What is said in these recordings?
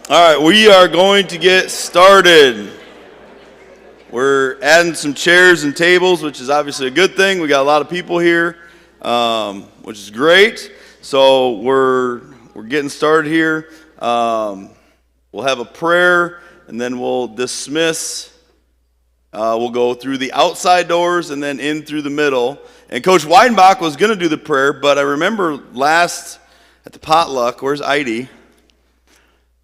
All right, we are going to get started. We're adding some chairs and tables, which is obviously a good thing. We got a lot of people here, which is great. So we're getting started here. We'll have a prayer, and then we'll dismiss. We'll go through the outside doors and then in through the middle. And Coach Weidenbach was going to do the prayer, but I remember last at the potluck, where's Heidi?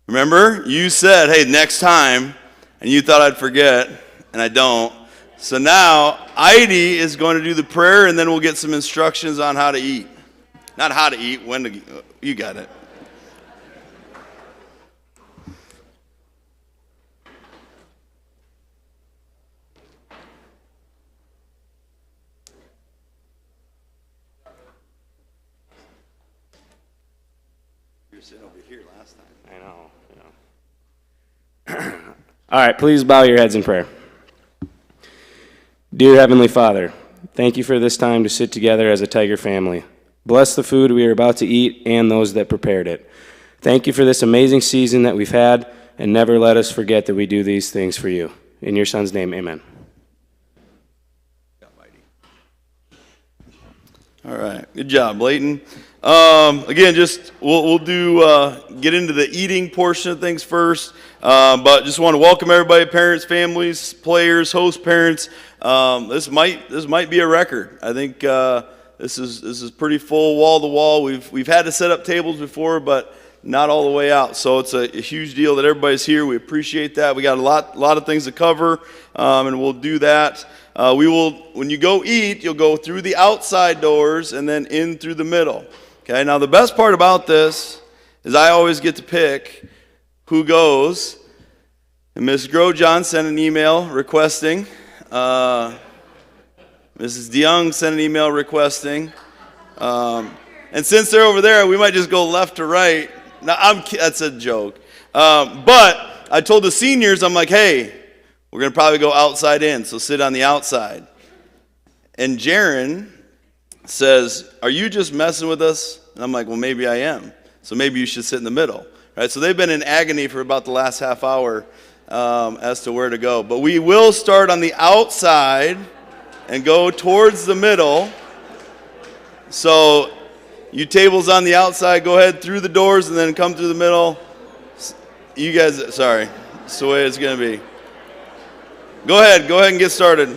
Remember? You said, hey, next time, and you thought I'd forget, and I don't. So now, Heidi is going to do the prayer, and then we'll get some instructions on how to eat. Not how to eat, when to eat. You got it. You were sitting over here last time. I know. All right, please bow your heads in prayer. Dear Heavenly Father, thank you for this time to sit together as a Tiger family. Bless the food we are about to eat and those that prepared it. Thank you for this amazing season that we've had, and never let us forget that we do these things for you. In your Son's name, amen. All right, good job, Layton. Again, just we'll do get into the eating portion of things first, but just want to welcome everybody, parents, families, players, host parents. This might be a record. I think this is pretty full wall to wall. We've had to set up tables before, but not all the way out. So it's a huge deal that everybody's here. We appreciate that. We got a lot of things to cover, and we'll do that. When you go eat, you'll go through the outside doors and then in through the middle. Okay, now the best part about this is I always get to pick who goes. And Ms. Grosjean sent an email requesting. Mrs. DeYoung sent an email requesting. And since they're over there, we might just go left to right. Now, that's a joke. But I told the seniors, I'm like, hey, we're going to probably go outside in, so sit on the outside. And Jaron says, are you just messing with us? And I'm like, well, maybe I am. So maybe you should sit in the middle. Right? So they've been in agony for about the last half hour as to where to go. But we will start on the outside and go towards the middle. So you tables on the outside, go ahead through the doors and then come through the middle. You guys, sorry, that's the way it's going to be. Go ahead and get started.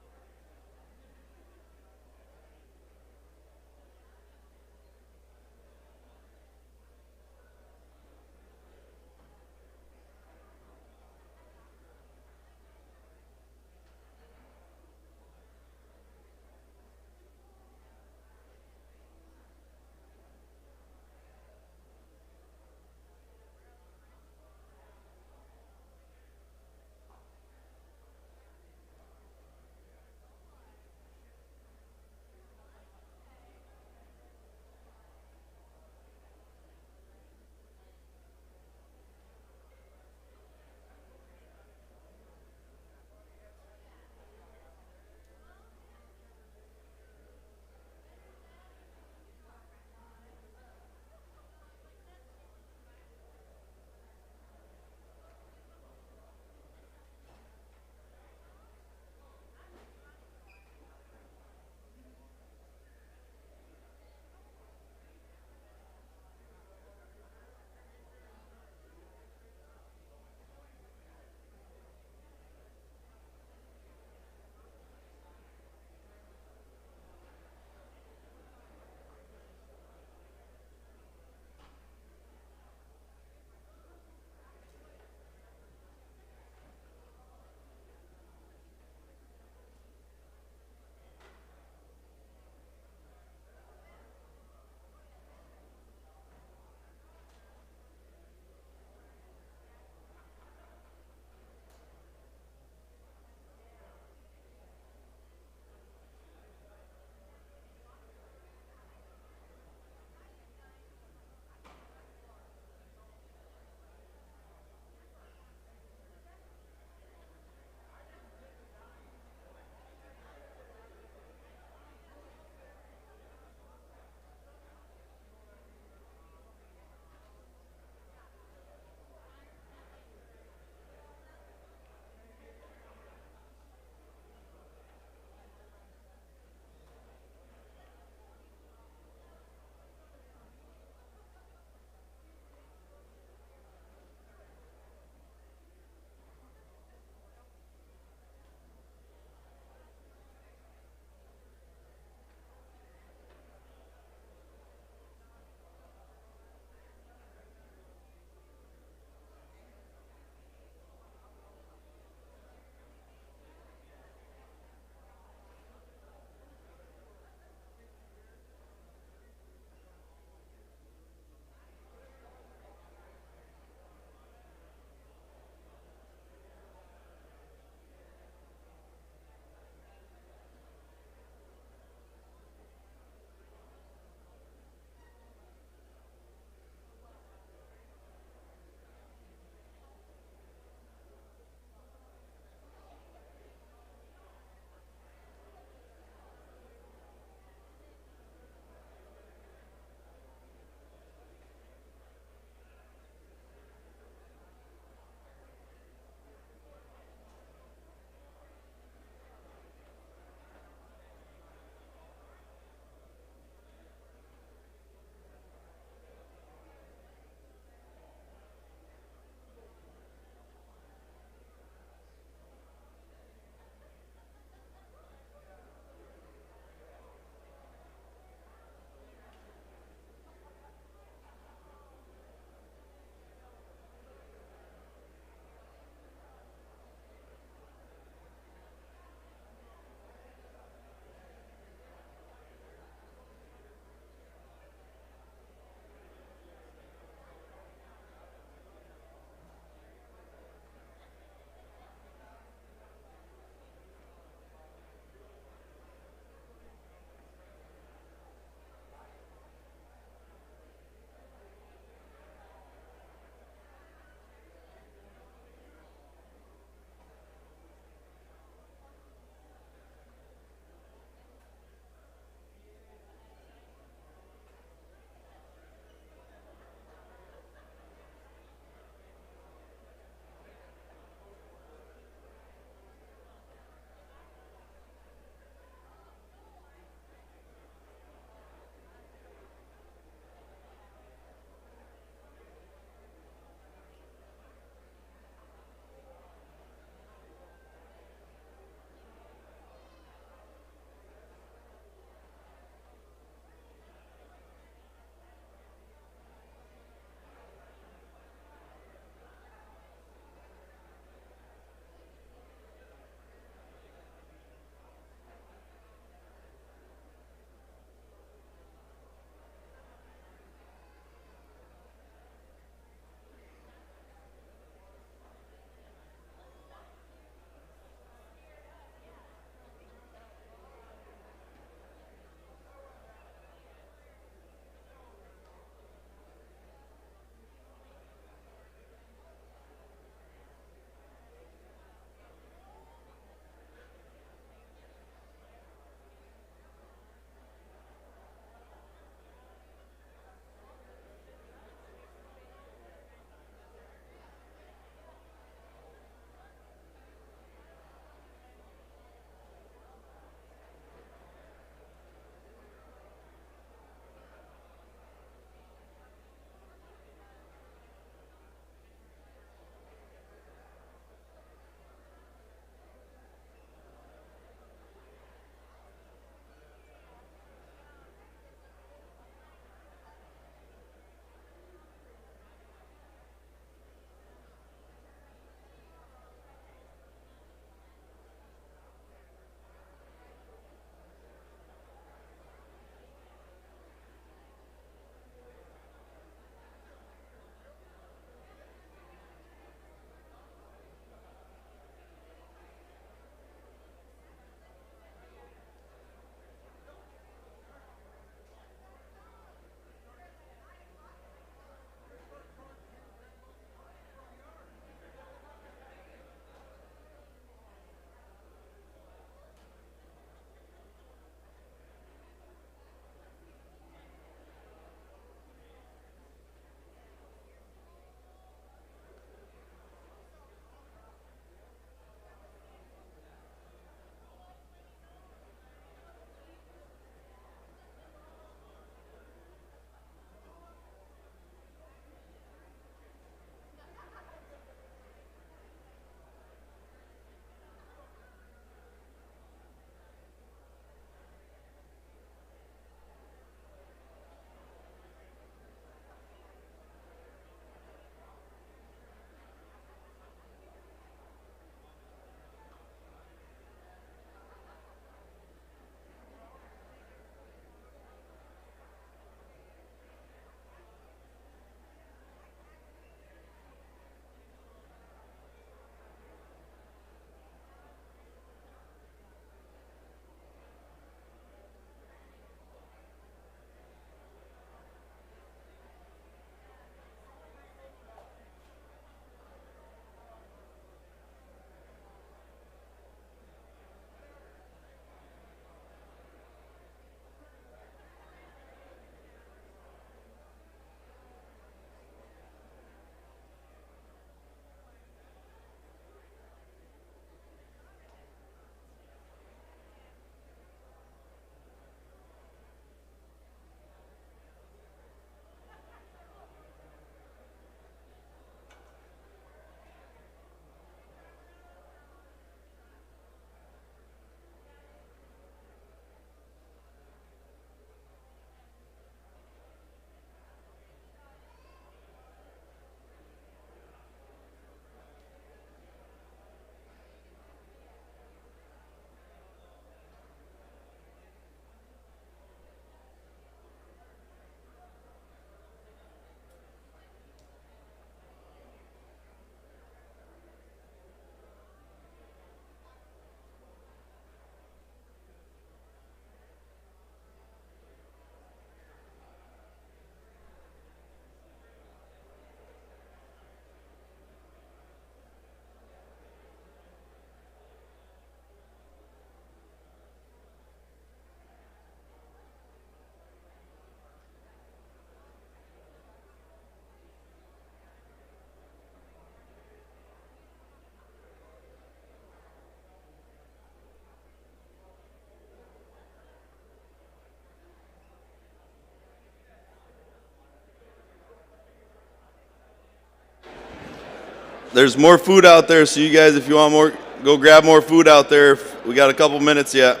There's more food out there, so you guys, if you want more, go grab more food out there. We got a couple minutes yet.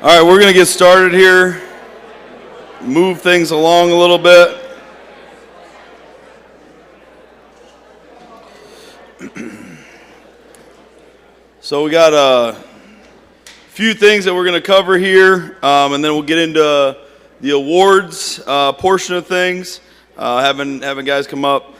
All right, we're going to get started here. Move things along a little bit. So we got a few things that we're going to cover here, and then we'll get into the awards portion of things. Having guys come up.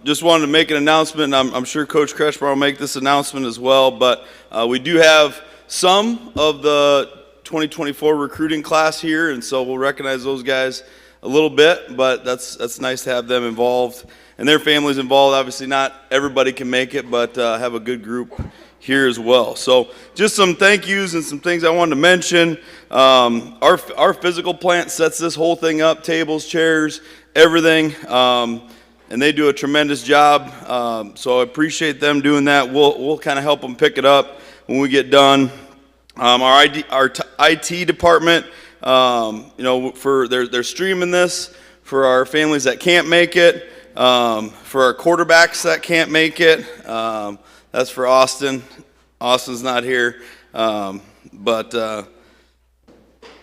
Just wanted to make an announcement. I'm sure Coach Kretschmer will make this announcement as well, but we do have some of the 2024 recruiting class here, and so we'll recognize those guys a little bit, but that's nice to have them involved and their families involved. Obviously not everybody can make it, but have a good group here as well. So just some thank yous and some things I wanted to mention. Our physical plant sets this whole thing up, tables, chairs, everything, and they do a tremendous job. So I appreciate them doing that. We'll kind of help them pick it up when we get done. Our IT department, they're streaming this for our families that can't make it, for our quarterbacks that can't make it. That's for Austin. Austin's not here, but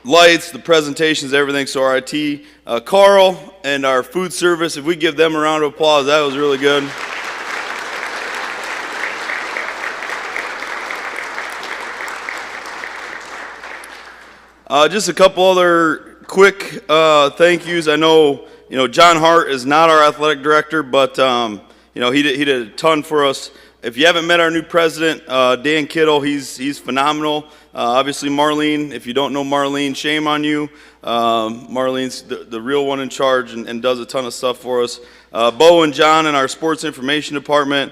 lights, the presentations, everything. So our IT, Carl, and our food service. If we give them a round of applause, that was really good. Just a couple other quick thank yous. I know, John Hart is not our athletic director, but he did a ton for us. If you haven't met our new president, Dan Kittle, he's phenomenal. Obviously, Marlene. If you don't know Marlene, shame on you. Marlene's the real one in charge and does a ton of stuff for us. Bo and John in our sports information department.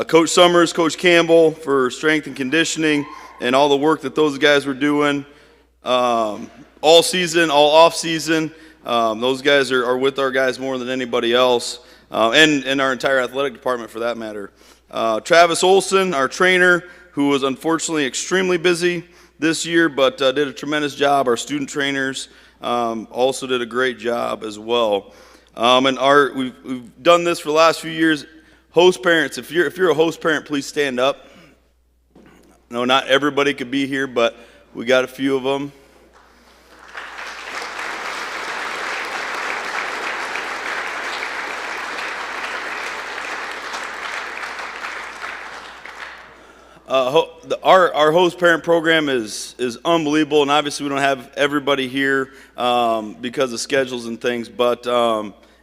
Coach Summers, Coach Campbell for strength and conditioning and all the work that those guys were doing. All season, all off season, those guys are with our guys more than anybody else, and our entire athletic department for that matter. Travis Olson, our trainer, who was unfortunately extremely busy this year, but did a tremendous job. Our student trainers also did a great job as well. And we've done this for the last few years. Host parents, if you're a host parent, please stand up. No, not everybody could be here, but we got a few of them. Our host parent program is unbelievable, and obviously we don't have everybody here because of schedules and things, but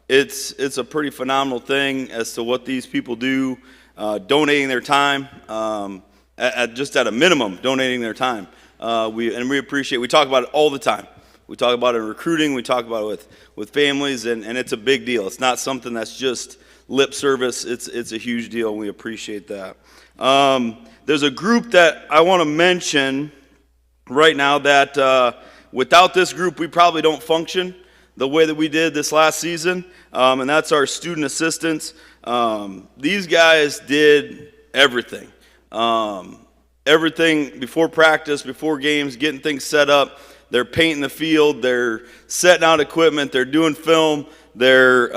it's a pretty phenomenal thing as to what these people do, donating their time, just at a minimum, donating their time. We appreciate. We talk about it all the time. We talk about it in recruiting. We talk about it with families, and it's a big deal. It's not something that's just lip service. It's a huge deal, and we appreciate that. There's a group that I want to mention right now that without this group, we probably don't function the way that we did this last season, and that's our student assistants. These guys did everything. Everything before practice, before games, getting things set up. They're painting the field. They're setting out equipment. They're doing film. They're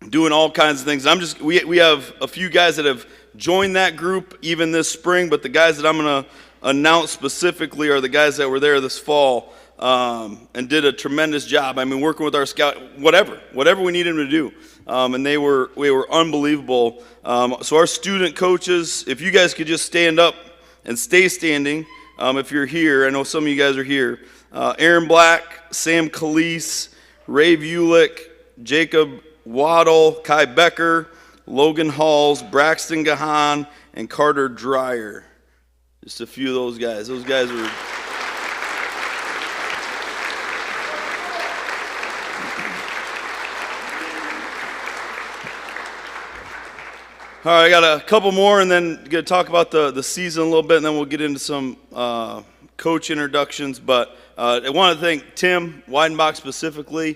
doing all kinds of things. We have a few guys that have joined that group even this spring, but the guys that I'm going to announce specifically are the guys that were there this fall and did a tremendous job. I mean, working with our scout, whatever we needed them to do, and we were unbelievable. So our student coaches, if you guys could just stand up and stay standing, if you're here. I know some of you guys are here. Aaron Black, Sam Calise, Ray Vulick, Jacob Waddle, Kai Becker, Logan Halls, Braxton Gahan, and Carter Dreyer. Just a few of those guys. Those guys were... All right, I got a couple more, and then going to talk about the season a little bit, and then we'll get into some coach introductions. But I want to thank Tim Weidenbach specifically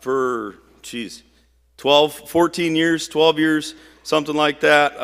for, 14 years, 12 years, something like that.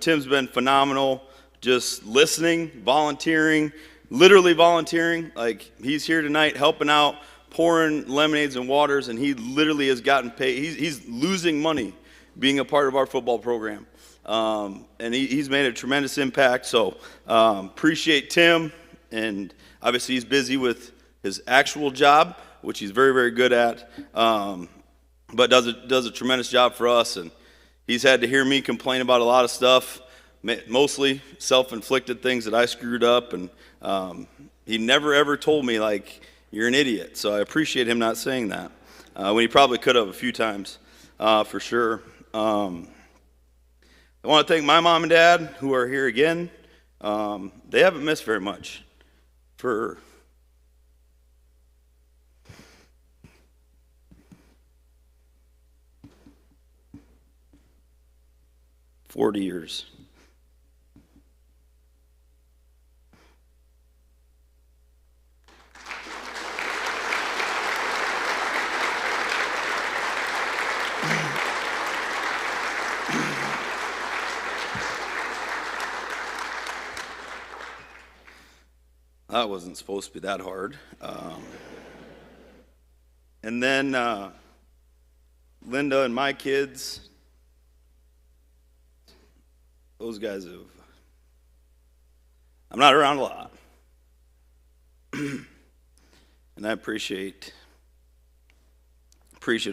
Tim's been phenomenal, just listening, volunteering, literally volunteering. Like, he's here tonight helping out, pouring lemonades and waters, and he literally has gotten paid. He's losing money being a part of our football program. And he's made a tremendous impact. So appreciate Tim And obviously he's busy with his actual job, which he's very, very good at, but does a tremendous job for us. And he's had to hear me complain about a lot of stuff, mostly self-inflicted things that I screwed up. And he never, ever told me, like, you're an idiot. So I appreciate him not saying that, when he probably could have a few times, for sure. I want to thank my mom and dad, who are here again. They haven't missed very much for 40 years. That wasn't supposed to be that hard. And then Linda and my kids, those guys have, I'm not around a lot. And I appreciate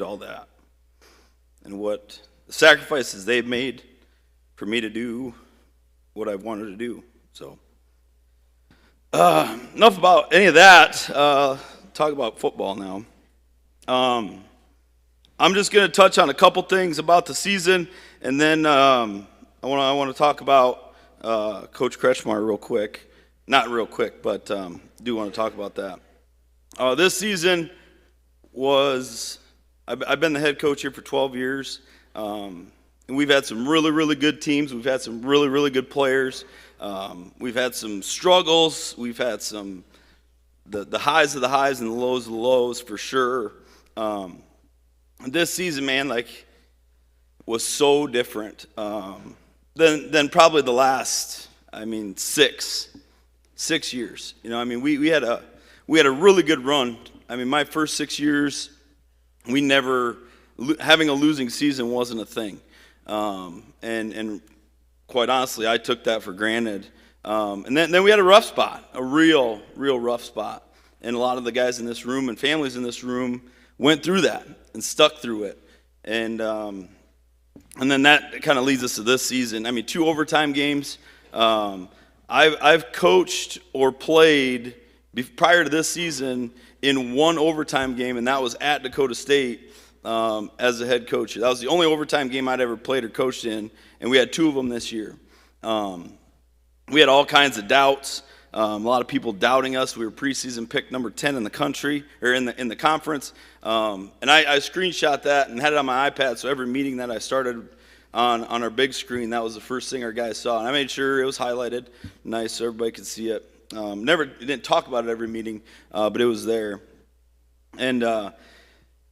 all that. And what the sacrifices they've made for me to do what I wanted to do. So enough about any of that. Talk about football now. I'm just going to touch on a couple things about the season, and then I want to talk about Coach Kretschmar real quick. Not real quick, but do want to talk about that. This season was, I've been the head coach here for 12 years, and we've had some really, really good teams. We've had some really, really good players. We've had some struggles. We've had some the highs of the highs and the lows of the lows for sure. This season, man, like, was so different than probably the last, 6 years. You know, we had a really good run. My first 6 years, having a losing season wasn't a thing. And quite honestly, I took that for granted. And then we had a rough spot, a real rough spot. And a lot of the guys in this room and families in this room went through that and stuck through it. And then that kind of leads us to this season. 2 overtime games. I've coached or played prior to this season in 1 overtime game, and that was at Dakota State as a head coach. That was the only overtime game I'd ever played or coached in, and we had 2 of them this year. We had all kinds of doubts. A lot of people doubting us. We were preseason pick number 10 in the country, or in the conference. And I screenshot that and had it on my iPad, so every meeting that I started on our big screen, that was the first thing our guys saw. And I made sure it was highlighted nice so everybody could see it. Didn't talk about it every meeting, but it was there. And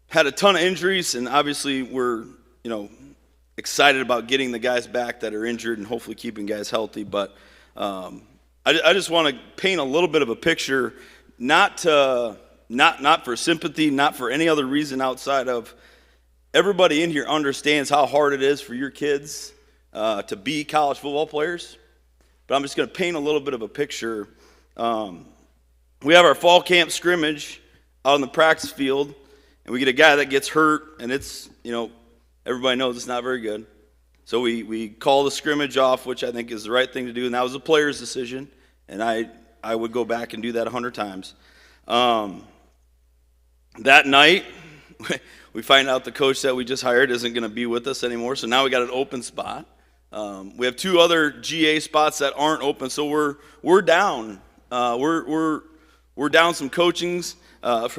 had a ton of injuries, and obviously we're, excited about getting the guys back that are injured and hopefully keeping guys healthy. But I just want to paint a little bit of a picture, not for sympathy, not for any other reason outside of everybody in here understands how hard it is for your kids to be college football players. But I'm just going to paint a little bit of a picture. We have our fall camp scrimmage out on the practice field, and we get a guy that gets hurt, and it's, everybody knows it's not very good. So we call the scrimmage off, which I think is the right thing to do, and that was a player's decision, and I would go back and do that 100 times. That night, we find out the coach that we just hired isn't going to be with us anymore, so now we got an open spot. We have 2 other GA spots that aren't open, so we're down. We're down some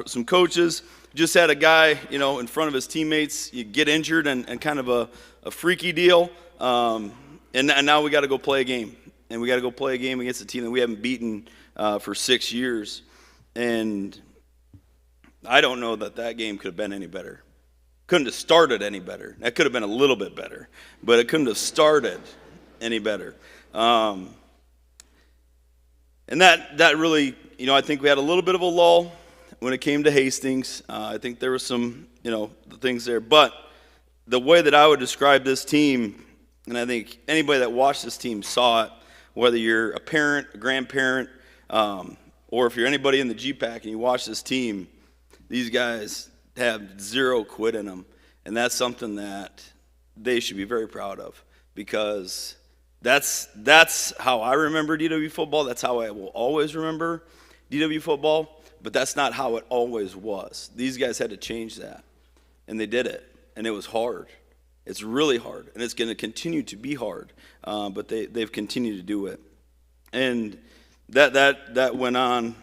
some coaches. Just had a guy, in front of his teammates, you get injured and kind of a freaky deal. And now we got to go play a game. And we got to go play a game against a team that we haven't beaten for 6 years. And I don't know that game could have been any better. Couldn't have started any better. That could have been a little bit better. But it couldn't have started any better. And that really, I think we had a little bit of a lull when it came to Hastings. I think there was some, things there. But the way that I would describe this team, and I think anybody that watched this team saw it, whether you're a parent, a grandparent, Or if you're anybody in the GPAC and you watch this team, these guys have zero quit in them. And that's something that they should be very proud of, because that's how I remember DW football. That's how I will always remember DW football, but that's not how it always was. These guys had to change that, and they did it, and it was hard. It's really hard, and it's going to continue to be hard, but they've continued to do it. And that went on,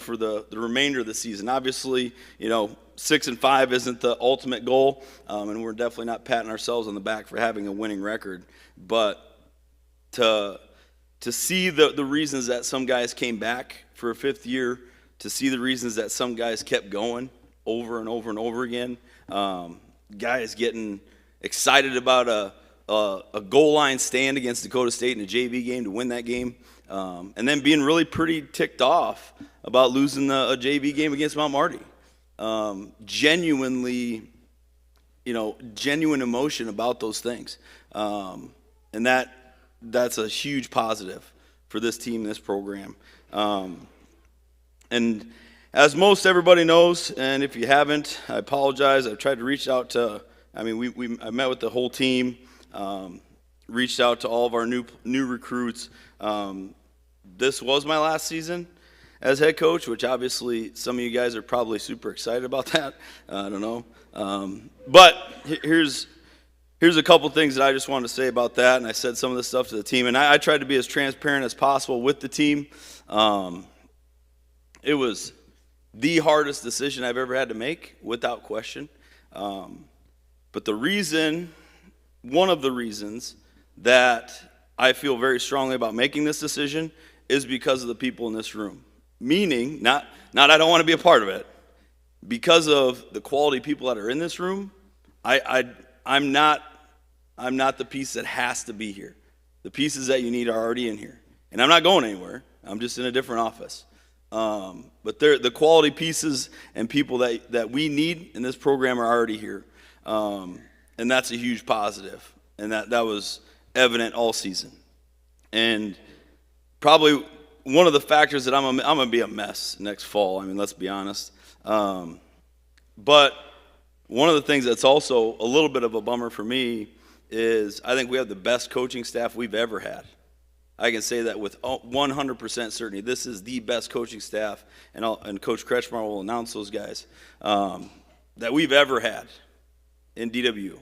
for the remainder of the season. Obviously, 6-5 isn't the ultimate goal, and we're definitely not patting ourselves on the back for having a winning record. But to see the reasons that some guys came back for a fifth year, to see the reasons that some guys kept going over and over and over again, guys getting excited about a goal line stand against Dakota State in a JV game to win that game, and then being really pretty ticked off about losing a JV game against Mount Marty. Genuine emotion about those things, and that's a huge positive for this team, this program. And as most everybody knows, and if you haven't, I apologize. I've tried to reach out to. I met with the whole team, reached out to all of our new recruits. This was my last season as head coach, which obviously some of you guys are probably super excited about that. I don't know. But here's a couple things that I just wanted to say about that, and I said some of this stuff to the team, and I tried to be as transparent as possible with the team. It was the hardest decision I've ever had to make, without question. But one of the reasons that I feel very strongly about making this decision is because of the people in this room. Meaning, not I don't want to be a part of it. Because of the quality people that are in this room, I'm not the piece that has to be here. The pieces that you need are already in here. And I'm not going anywhere. I'm just in a different office. But the quality pieces and people that we need in this program are already here. And that's a huge positive. And that was evident all season. And probably one of the factors that I'm going to be a mess next fall. I mean, let's be honest. But one of the things that's also a little bit of a bummer for me is I think we have the best coaching staff we've ever had. I can say that with 100% certainty. This is the best coaching staff, and Coach Kretschmar will announce those guys, that we've ever had in DWU,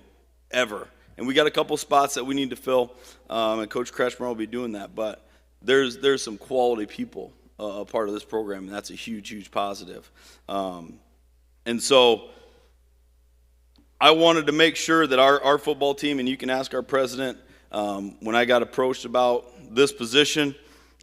ever. And we got a couple spots that we need to fill, and Coach Kretschmar will be doing that. But there's some quality people a part of this program, and that's a huge, huge positive. And so I wanted to make sure that our football team, and you can ask our president, when I got approached about this position,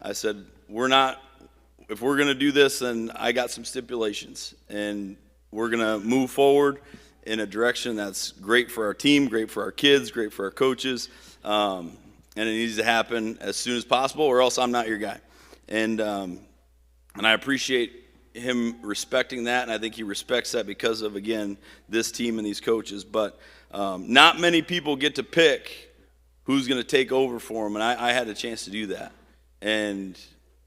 I said, if we're going to do this, then I got some stipulations, and we're going to move forward in a direction that's great for our team, great for our kids, great for our coaches, and it needs to happen as soon as possible, or else I'm not your guy. And I appreciate him respecting that, and I think he respects that because of, again, this team and these coaches. But not many people get to pick who's going to take over for him, and I had a chance to do that. And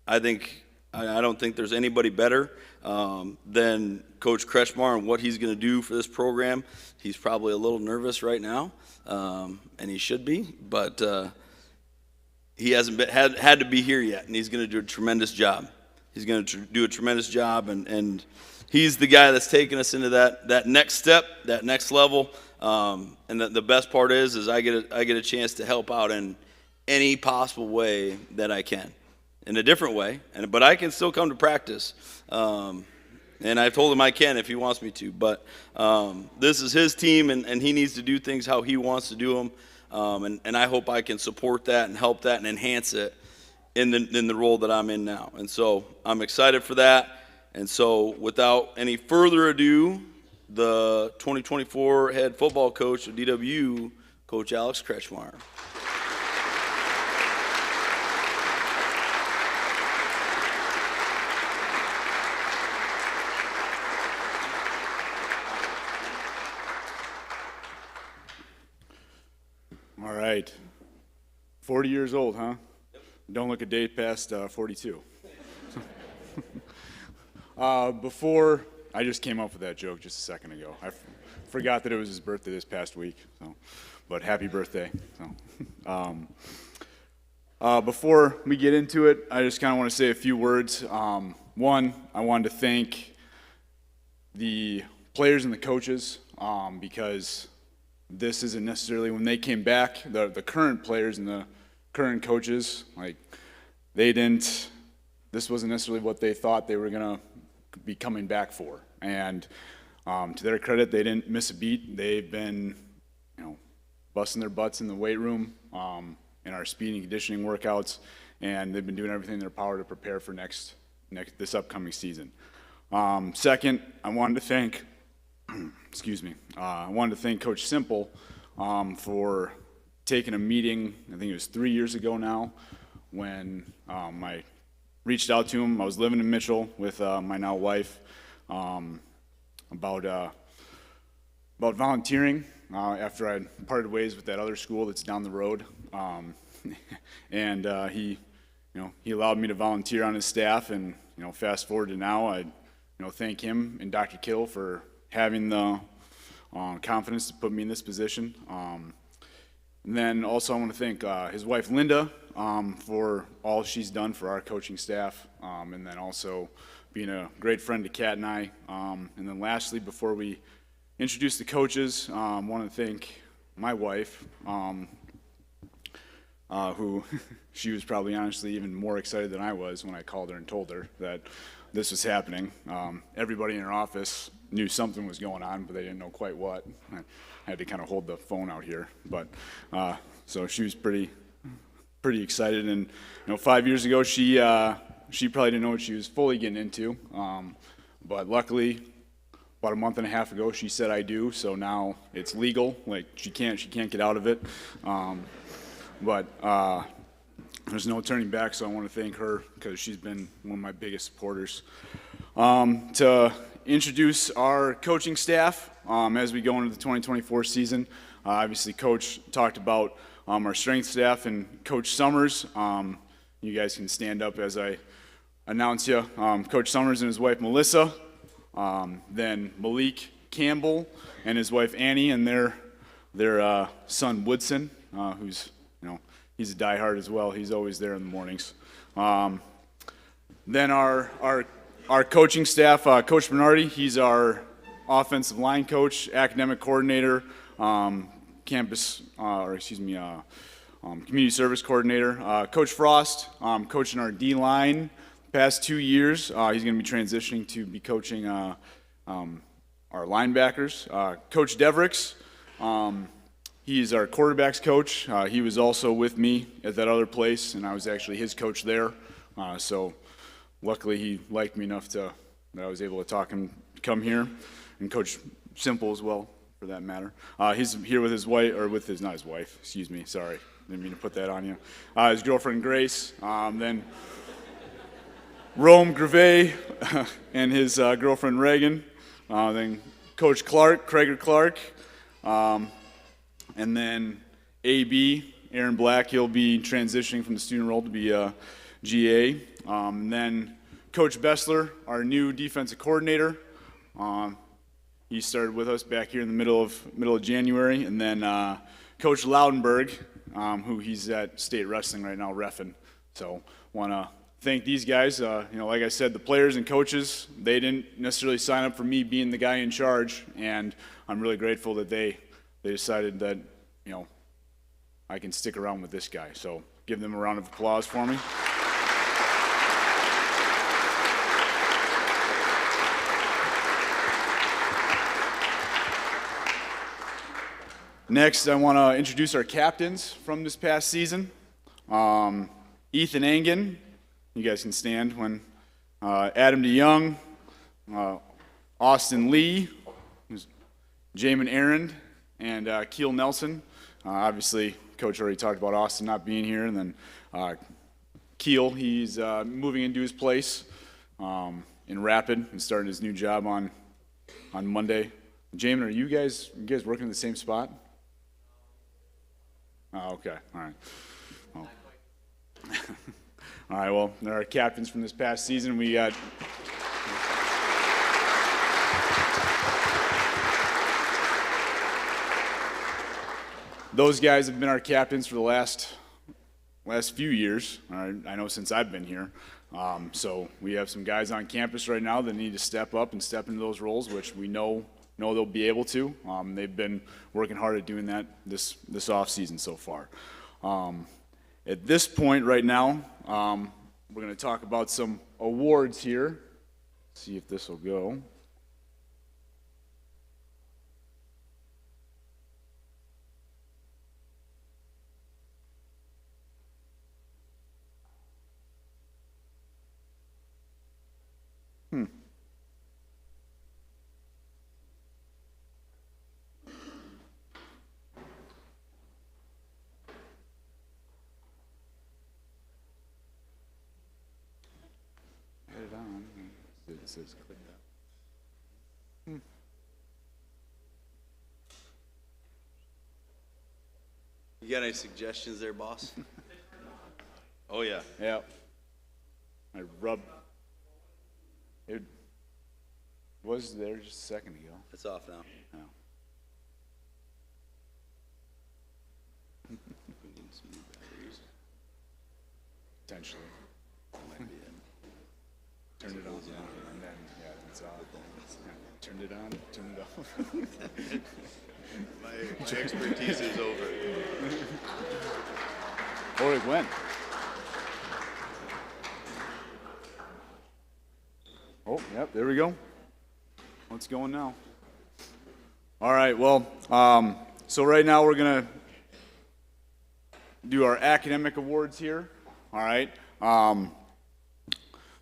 I don't think there's anybody better than Coach Kretschmar and what he's going to do for this program. He's probably a little nervous right now, and he should be, but he hasn't had to be here yet, and he's going to do a tremendous job. He's going to do a tremendous job, and he's the guy that's taking us into that next step, that next level. And the best part is I get a chance to help out in any possible way that I can, in a different way. But I can still come to practice, and I've told him I can if he wants me to. But this is his team, and he needs to do things how he wants to do them. And I hope I can support that and help that and enhance it in the role that I'm in now. And so I'm excited for that. And so without any further ado, the 2024 head football coach of DWU, Coach Alex Kretschmar. All right. 40 years old, huh? Yep. Don't look a day past 42. Before, I just came up with that joke just a second ago. I forgot that it was his birthday this past week, so, but happy birthday. So, before we get into it, I just kind of want to say a few words. One, I wanted to thank the players and the coaches because this isn't necessarily when they came back, the current players and the current coaches, like this wasn't necessarily what they thought they were going to be coming back for. And to their credit, they didn't miss a beat. They've been, busting their butts in the weight room, in our speed and conditioning workouts, and they've been doing everything in their power to prepare for this upcoming season. Second, I wanted to thank, I wanted to thank Coach Simple for taking a meeting, I think it was 3 years ago now, when I reached out to him. I was living in Mitchell with my now wife about volunteering after I parted ways with that other school that's down the road, and he allowed me to volunteer on his staff. And fast forward to now, I thank him and Dr. Kittle for having the confidence to put me in this position. And then also I want to thank his wife Linda for all she's done for our coaching staff, and then also being a great friend to Kat and I. And then lastly, before we introduce the coaches, I want to thank my wife, who she was probably honestly even more excited than I was when I called her and told her that this was happening. Everybody in her office knew something was going on, but they didn't know quite what. I had to kind of hold the phone out here, but so she was pretty excited. And 5 years ago, she probably didn't know what she was fully getting into, but luckily, about a month and a half ago, she said I do. So now it's legal. Like she can't get out of it. But there's no turning back. So I want to thank her because she's been one of my biggest supporters. To introduce our coaching staff as we go into the 2024 season. Obviously, Coach talked about our strength staff and Coach Summers. You guys can stand up as I announce you. Coach Summers and his wife Melissa. Then Malik Campbell and his wife Annie and their son Woodson, who's he's a diehard as well. He's always there in the mornings. Then our coaching staff, Coach Bernardi, he's our offensive line coach, academic coordinator, community service coordinator. Coach Frost, coaching our D-line past 2 years. He's going to be transitioning to be coaching our linebackers. Coach Devricks, he's our quarterbacks coach. He was also with me at that other place, and I was actually his coach there. So luckily he liked me enough that I was able to talk him to come here. And Coach Simple as well, for that matter. He's here with his wife, or with his, not his wife, excuse me, sorry. Didn't mean to put that on you. His girlfriend Grace, then Rome Greve and his girlfriend Reagan, then Coach Clark, Craig Clark, and then AB, Aaron Black, he'll be transitioning from the student role to be a GA. And then Coach Bessler, our new defensive coordinator. He started with us back here in the middle of January. And then Coach Loudenberg, who he's at State Wrestling right now, reffing. So want to thank these guys. Like I said, the players and coaches, they didn't necessarily sign up for me being the guy in charge, and I'm really grateful that they decided that I can stick around with this guy. So give them a round of applause for me. Next, I want to introduce our captains from this past season. Ethan Angen, you guys can stand when Adam DeYoung, Austin Lee, Jamin Aaron, and Keel Nelson. Obviously, Coach already talked about Austin not being here, and then Keel, he's moving into his place in Rapid and starting his new job on Monday. Jamin, are you guys working in the same spot? Oh, okay, all right. Well. All right, well, they're our captains from this past season. We got those guys have been our captains for the last few years. I know since I've been here. So we have some guys on campus right now that need to step up and step into those roles, which we know they'll be able to. They've been working hard at doing that this off season so far. At this point right now, we're going to talk about some awards here. See if this will go. It says click that. You got any suggestions there, boss? Oh, yeah. Yeah. I rubbed. It was there just a second ago. It's off now. Oh. We need some new batteries. Potentially. That might be it. Turned it on, and then, yeah, it's off. Yeah, turned it on, turned it off. My expertise is over. Or it went. Oh, yep, there we go. What's going now? All right, well, so right now we're going to do our academic awards here. All right.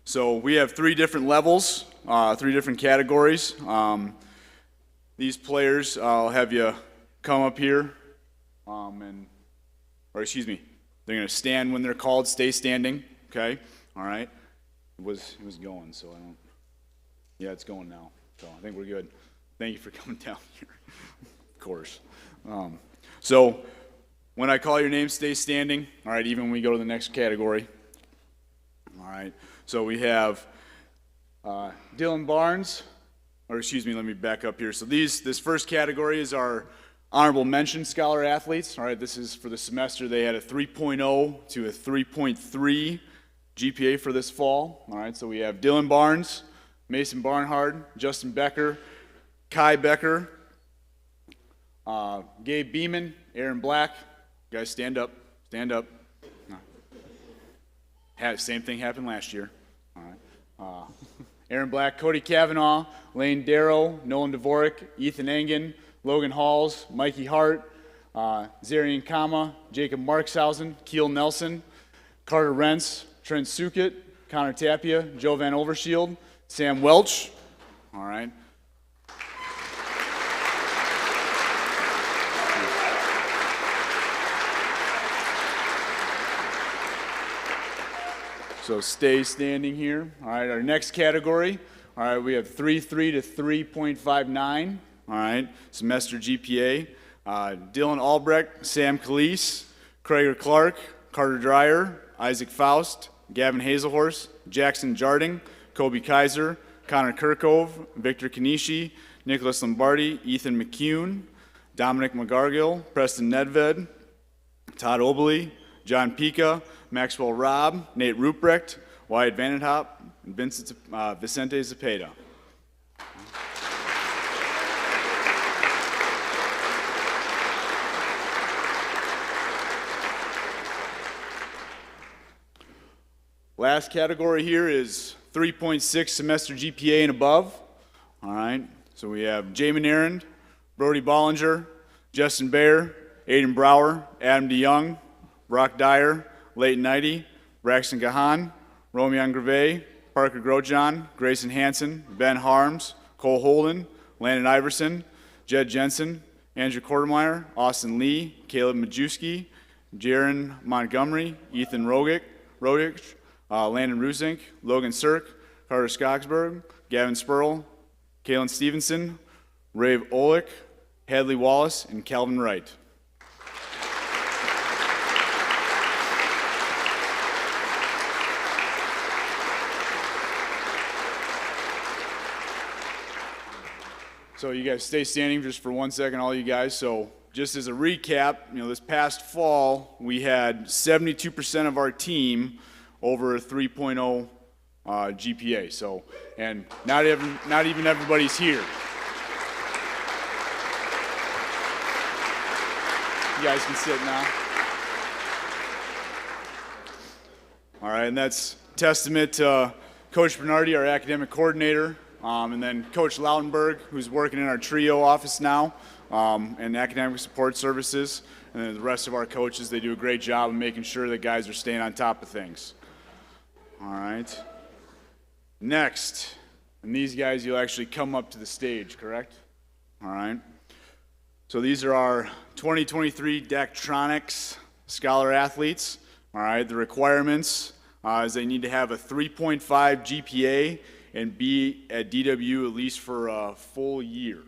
So we have 3 different levels, 3 different categories. These players, I'll have you come up here, they're going to stand when they're called, stay standing, okay? All right. It was going, so yeah, it's going now. So I think we're good. Thank you for coming down here, of course. So when I call your name, stay standing, all right, even when we go to the next category. All right. So we have Dylan Barnes, let me back up here. So this first category is our honorable mention scholar athletes. All right, this is for the semester. They had a 3.0 to a 3.3 GPA for this fall. All right, so we have Dylan Barnes, Mason Barnhard, Justin Becker, Kai Becker, Gabe Beeman, Aaron Black. Guys, stand up. Stand up. Same thing happened last year. All right. Aaron Black, Cody Kavanaugh, Lane Darrow, Nolan Dvorak, Ethan Engen, Logan Halls, Mikey Hart, Zarian Kama, Jacob Markshausen, Keel Nelson, Carter Rentz, Trent Sukit, Connor Tapia, Joe Van Overshield, Sam Welch. All right. So stay standing here. All right, our next category. All right, we have 3.3 to 3.59. All right, semester GPA. Dylan Albrecht, Sam Calise, Craig Clark, Carter Dreyer, Isaac Faust, Gavin Hazelhorse, Jackson Jarding, Kobe Kaiser, Connor Kirkove, Victor Kanishi, Nicholas Lombardi, Ethan McCune, Dominic McGargill, Preston Nedved, Todd Obley, John Pica, Maxwell Robb, Nate Ruprecht, Wyatt Vandenhop, and Vicente Zepeda. Last category here is 3.6 semester GPA and above. All right, so we have Jamin Arend, Brody Bollinger, Justin Baer, Aiden Brower, Adam DeYoung, Brock Dyer, Leighton Knighty, Braxton Gahan, Romion Greve, Parker Grosjean, Grayson Hansen, Ben Harms, Cole Holden, Landon Iverson, Jed Jensen, Andrew Kortemeyer, Austin Lee, Caleb Majewski, Jaron Montgomery, Ethan Rodich, Landon Rusink, Logan Sirk, Carter Skogsberg, Gavin Spurl, Kalen Stevenson, Rave Olick, Hadley Wallace, and Calvin Wright. So you guys stay standing just for 1 second, all you guys. So just as a recap, this past fall, we had 72% of our team over a 3.0 GPA. So, and not even everybody's here. You guys can sit now. All right, and that's testament to Coach Bernardi, our academic coordinator, and then Coach Lautenberg, who's working in our trio office now, and academic support services, and then the rest of our coaches. They do a great job of making sure that guys are staying on top of things. All right. Next, and these guys, you'll actually come up to the stage, correct? All right. So these are our 2023 Daktronics Scholar Athletes. All right, the requirements is they need to have a 3.5 GPA and be at DWU at least for a full year.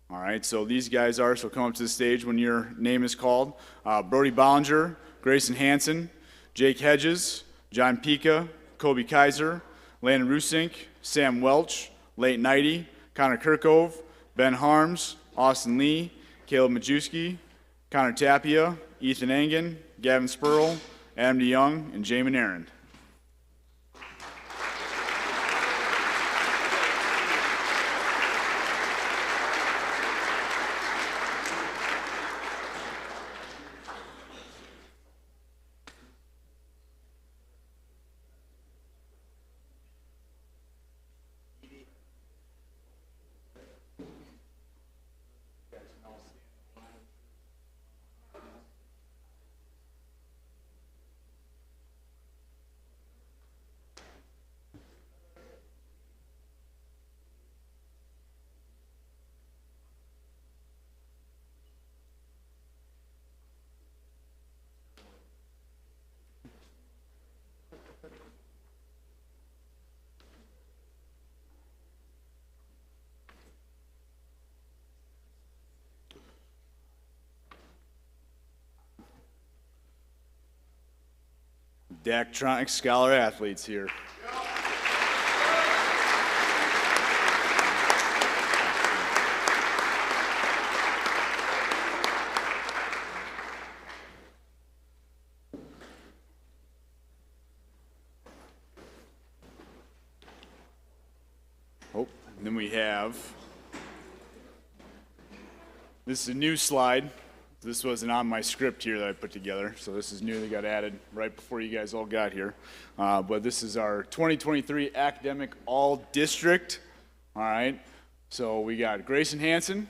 All right, so these guys are, so come up to the stage when your name is called. Brody Bollinger, Grayson Hansen, Jake Hedges, John Pika, Kobe Kaiser, Landon Rusink, Sam Welch, Leighton Knighty, Connor Kirkove, Ben Harms, Austin Lee, Caleb Majewski, Connor Tapia, Ethan Engen, Gavin Spurl, Adam DeYoung, and Jamin Aaron. Daktronics Scholar Athletes here. Oh, and then we have, this is a new slide. This wasn't on my script here that I put together, so this is new that got added right before you guys all got here. But this is our 2023 Academic All-District. All right, so we got Grayson Hansen,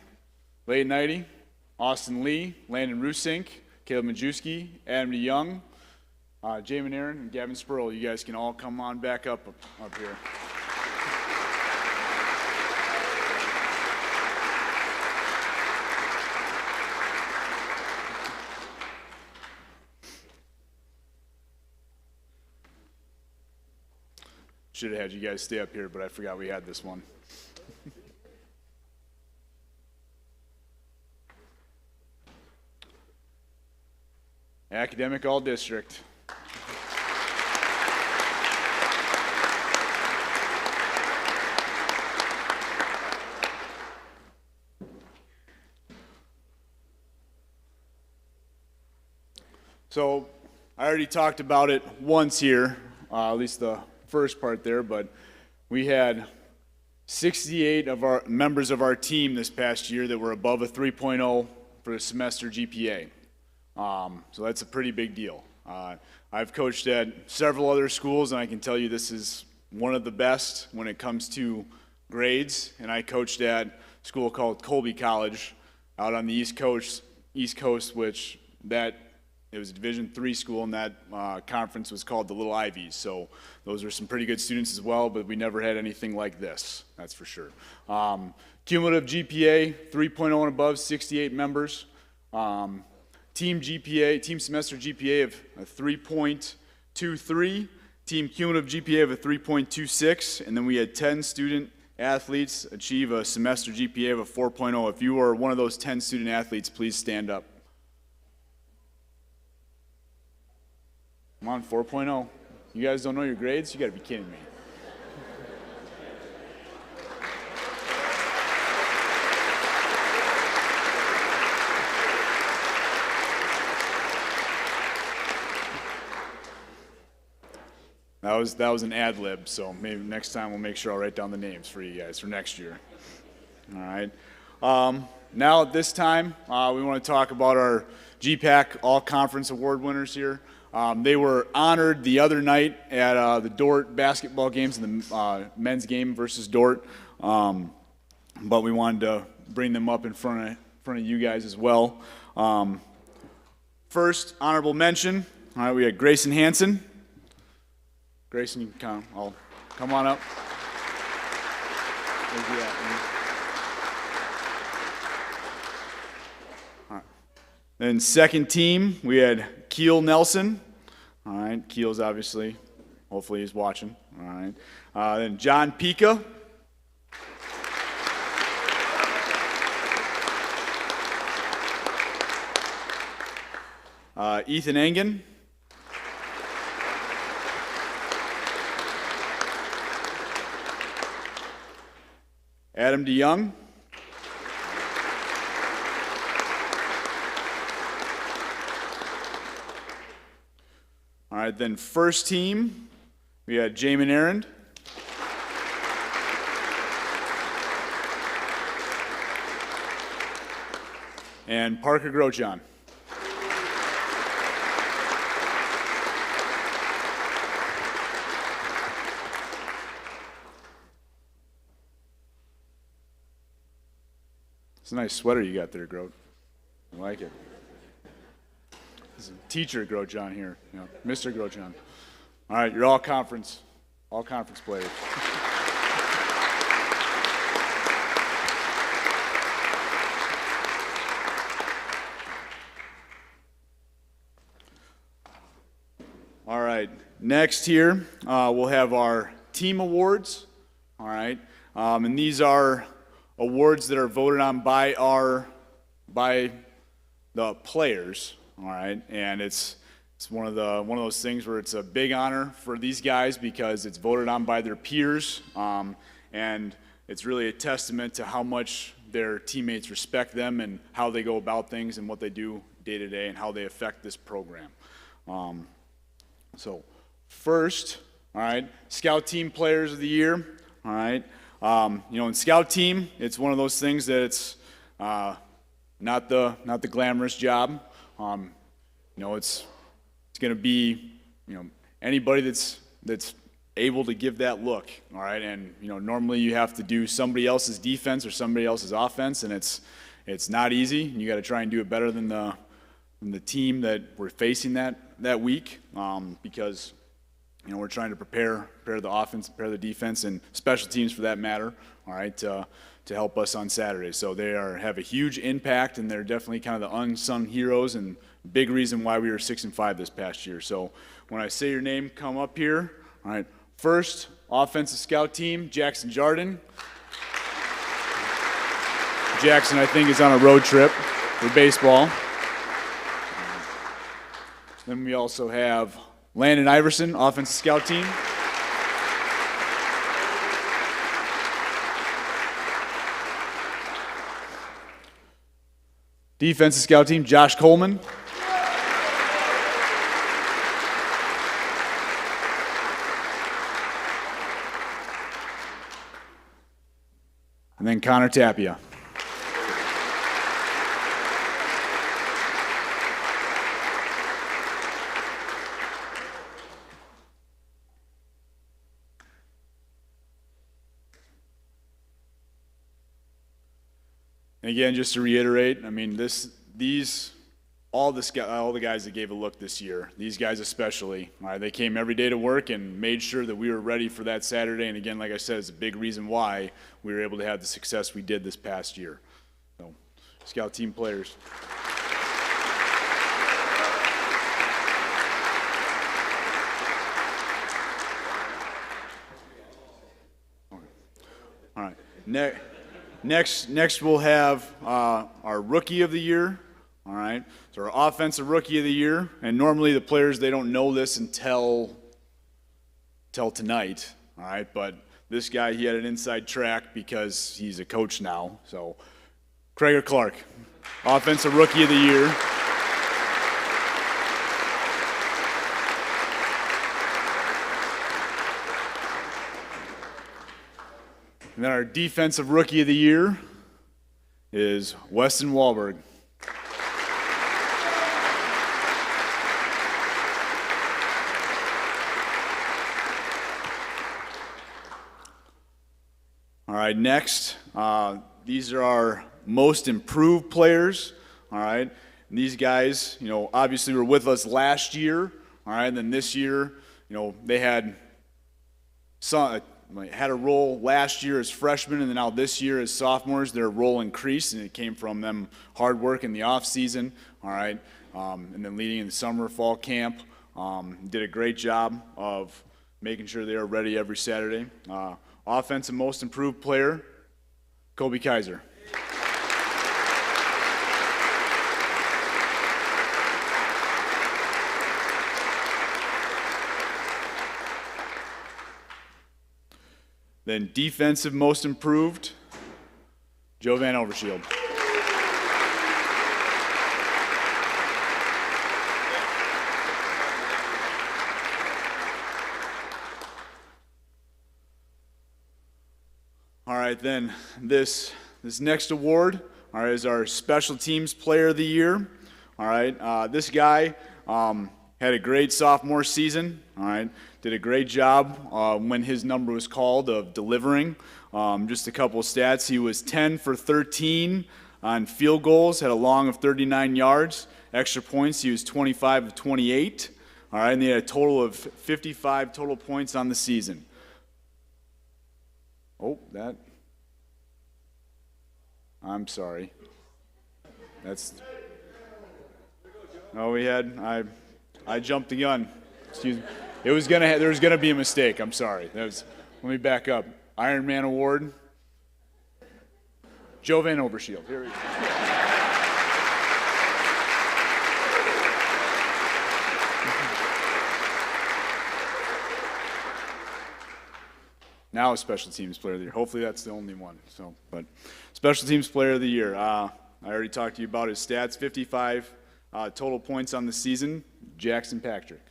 Leighton Knighty, Austin Lee, Landon Rusink, Caleb Majewski, Adam DeYoung, Jamin Aaron, and Gavin Spurl. You guys can all come on back up here. Should have had you guys stay up here, but I forgot we had this one. Academic All District. So I already talked about it once here, at least the first part there, but we had 68 of our members of our team this past year that were above a 3.0 for the semester GPA. So that's a pretty big deal. I've coached at several other schools, and I can tell you this is one of the best when it comes to grades. And I coached at a school called Colby College out on the East Coast, which it was a Division III school, and that conference was called the Little Ivies. So those are some pretty good students as well, but we never had anything like this, that's for sure. Cumulative GPA, 3.0 and above, 68 members. Team semester GPA of a 3.23, team cumulative GPA of a 3.26, and then we had 10 student athletes achieve a semester GPA of a 4.0. If you are one of those 10 student athletes, please stand up. Come on, 4.0. You guys don't know your grades? You gotta be kidding me. that was an ad lib, so maybe next time we'll make sure I'll write down the names for you guys for next year. All right. Now at this time, we want to talk about our GPAC All-Conference Award winners here. They were honored the other night at the Dort basketball games, in the men's game versus Dort, but we wanted to bring them up in front of you guys as well. First, honorable mention. All right, we had Grayson Hansen. Grayson, you can come on up. Where's he at, man? All right. Then second team, we had Keel Nelson. All right, Keel's obviously, hopefully he's watching. All right. Then John Pica. Ethan Engen. Adam DeYoung. All right, then first team, we had Jamin Arend. And Parker Grosjean. It's a nice sweater you got there, Grote. I like it. This is a teacher Grosjean here, Mr. Grosjean. All right, you're all conference players. All right, next here we'll have our team awards. All right, and these are awards that are voted on by the players. All right, and it's one of those things where it's a big honor for these guys because it's voted on by their peers, and it's really a testament to how much their teammates respect them and how they go about things and what they do day to day and how they affect this program. So first, all right, Scout Team Players of the Year. All right, in Scout Team, it's one of those things that it's not the glamorous job. It's going to be anybody that's able to give that look. All right, and normally you have to do somebody else's defense or somebody else's offense, and it's not easy. You got to try and do it better than the team that we're facing that week, because we're trying to prepare the offense, prepare the defense, and special teams for that matter. All right, to help us on Saturday. So they have a huge impact, and they're definitely kind of the unsung heroes and big reason why we were 6-5 this past year. So when I say your name, come up here. All right, first offensive scout team, Jackson Jardin. Jackson, I think, is on a road trip for baseball. Then we also have Landon Iverson, offensive scout team. Defensive scout team, Josh Coleman. And then Connor Tapia. Again, just to reiterate, I mean, all the guys that gave a look this year, these guys especially, they came every day to work and made sure that we were ready for that Saturday. And again, like I said, it's a big reason why we were able to have the success we did this past year. So, Scout team players. All right. Next we'll have our Rookie of the Year. All right, so our Offensive Rookie of the Year, and normally the players, they don't know this until tonight. All right, but this guy, he had an inside track because he's a coach now. So, Craig Clark, Offensive Rookie of the Year. And then our Defensive Rookie of the Year is Weston Wahlberg. All right, next, these are our most improved players. All right, and these guys, obviously were with us last year. All right, and then this year, they had a role last year as freshmen, and then now this year as sophomores, their role increased, and it came from them hard work in the off season. All right, and then leading in the summer, fall camp, did a great job of making sure they are ready every Saturday. Offensive most improved player, Kobe Kaiser. Then defensive most improved, Joe Van Overshield. All right, then this next award, all right, is our Special Teams Player of the Year. All right, this guy had a great sophomore season. All right, did a great job when his number was called of delivering. Just a couple of stats: he was 10 for 13 on field goals, had a long of 39 yards. Extra points, he was 25 of 28. All right, and they had a total of 55 total points on the season. I'm sorry. I jumped the gun. Excuse me. There was gonna be a mistake. I'm sorry. Let me back up. Iron Man Award, Joe Van Overshield. Here we go. Now a Special Teams Player of the Year. Hopefully that's the only one. But Special Teams Player of the Year. I already talked to you about his stats. 55 total points on the season. Jackson Patrick.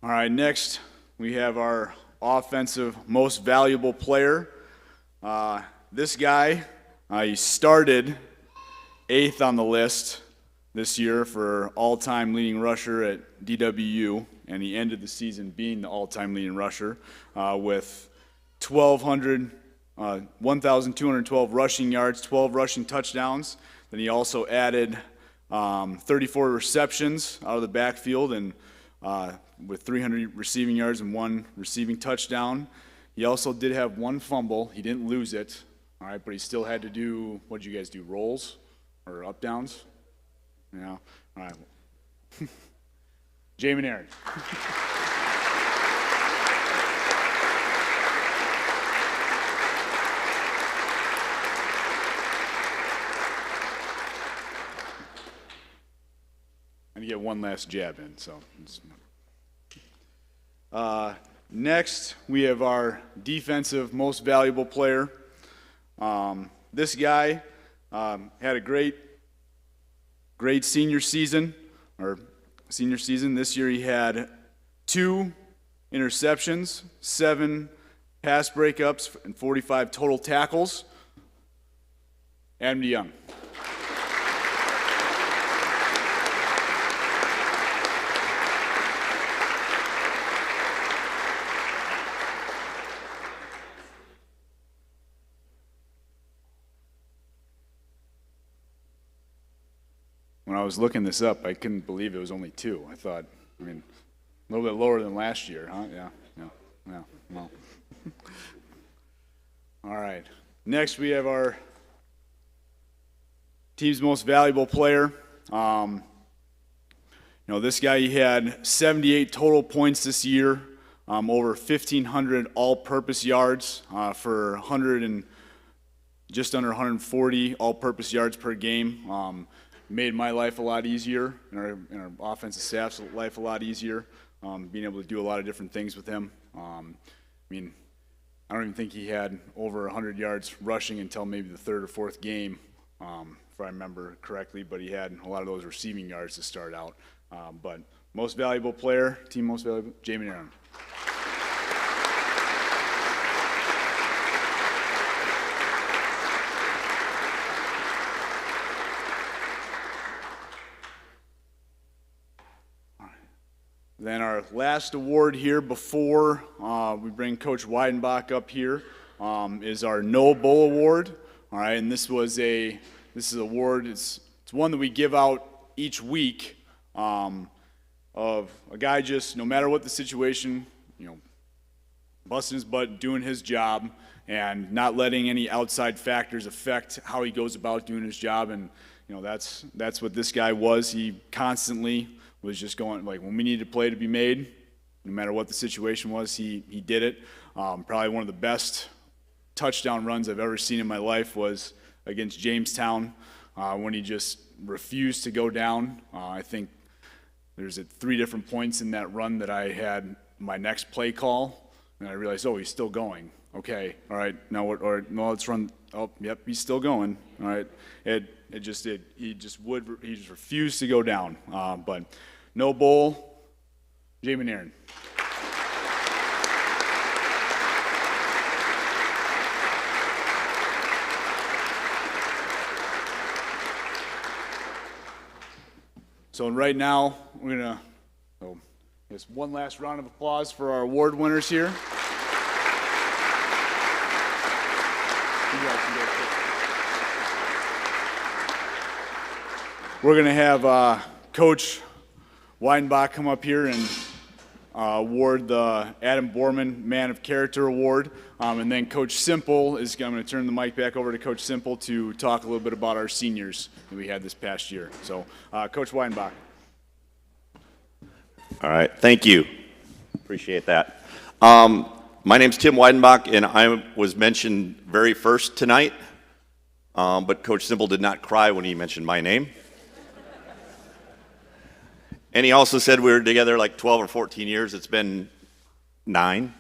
All right, next we have our offensive most valuable player. This guy, he started 8th on the list this year for all-time leading rusher at DWU, and he ended the season being the all-time leading rusher with 1,212 rushing yards, 12 rushing touchdowns. Then he also added 34 receptions out of the backfield and with 300 receiving yards and 1 receiving touchdown. He also did have 1 fumble. He didn't lose it, all right, but he still had to do, what did you guys do, rolls or up downs? Yeah, all right. Jamin Aaron. And you get one last jab in, so. Next, we have our defensive most valuable player. This guy had a great senior season. This year he had 2 interceptions, 7 pass breakups, and 45 total tackles. Adam DeYoung. When I was looking this up, I couldn't believe it was only 2. I thought, a little bit lower than last year, huh? Yeah. Well. All right. Next, we have our team's most valuable player. This guy, he had 78 total points this year, over 1,500 all-purpose yards for just under 140 all-purpose yards per game. Made my life a lot easier, and our offensive staff's life a lot easier. being able to do a lot of different things with him. I mean, I don't even think he had over 100 yards rushing until maybe the third or fourth game, if I remember correctly, but he had a lot of those receiving yards to start out. But most valuable player, team most valuable, Jamie Aaron. Then our last award here before we bring Coach Weidenbach up here is our No Bull Award. All right, and this is an award. It's one that we give out each week of a guy just no matter what the situation, busting his butt, doing his job, and not letting any outside factors affect how he goes about doing his job. And that's what this guy was. He constantly was just going, like, when we needed a play to be made, no matter what the situation was, he did it. Probably one of the best touchdown runs I've ever seen in my life was against Jamestown when he just refused to go down. I think there's at 3 different points in that run that I had my next play call, and I realized, oh, he's still going. Okay, all right, now what? Or no, let's run. Oh, yep, he's still going. All right, he just refused to go down. But no bull, Jamie Aaron. So right now we're gonna just one last round of applause for our award winners here. We're going to have Coach Weidenbach come up here and award the Adam Borman Man of Character Award. And then Coach Simple I'm going to turn the mic back over to Coach Simple to talk a little bit about our seniors that we had this past year. So, Coach Weidenbach. All right, thank you. Appreciate that. My name's Tim Weidenbach, and I was mentioned very first tonight, but Coach Simple did not cry when he mentioned my name. And he also said we were together like 12 or 14 years. It's been 9.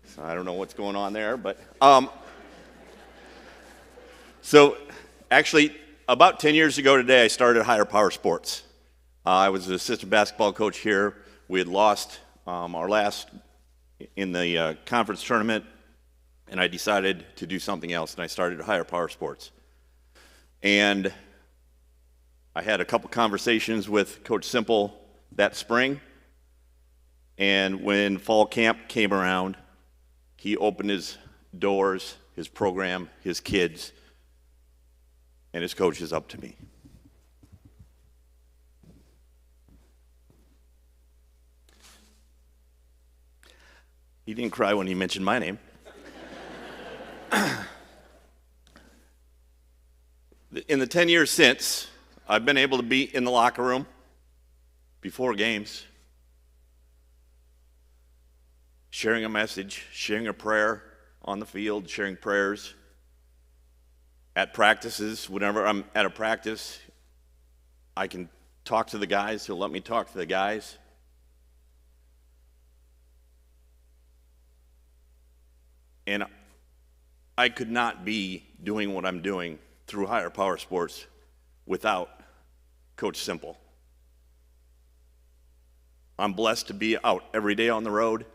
So I don't know what's going on there, but so actually about 10 years ago today, I started Higher Power Sports. I was the assistant basketball coach here. We had lost our last in the conference tournament, and I decided to do something else, and I started Higher Power Sports. And I had a couple conversations with Coach Simple that spring, and when fall camp came around, he opened his doors, his program, his kids, and his coaches up to me. He didn't cry when he mentioned my name. In the 10 years since, I've been able to be in the locker room before games, sharing a message, sharing a prayer on the field, sharing prayers. At practices, whenever I'm at a practice, I can talk to the guys. He'll let me talk to the guys. And I could not be doing what I'm doing through Higher Power Sports without Coach Simple. I'm blessed to be out every day on the road,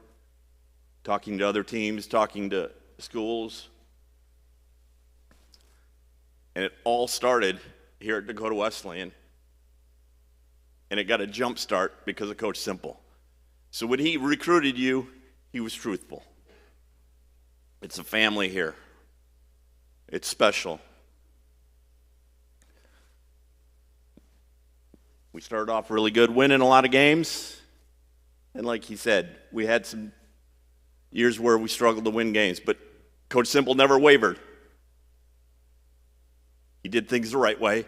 talking to other teams, talking to schools. And it all started here at Dakota Wesleyan. And it got a jump start because of Coach Simple. So when he recruited you, he was truthful. It's a family here. It's special. We started off really good, winning a lot of games. And like he said, we had some years where we struggled to win games, but Coach Simple never wavered. He did things the right way.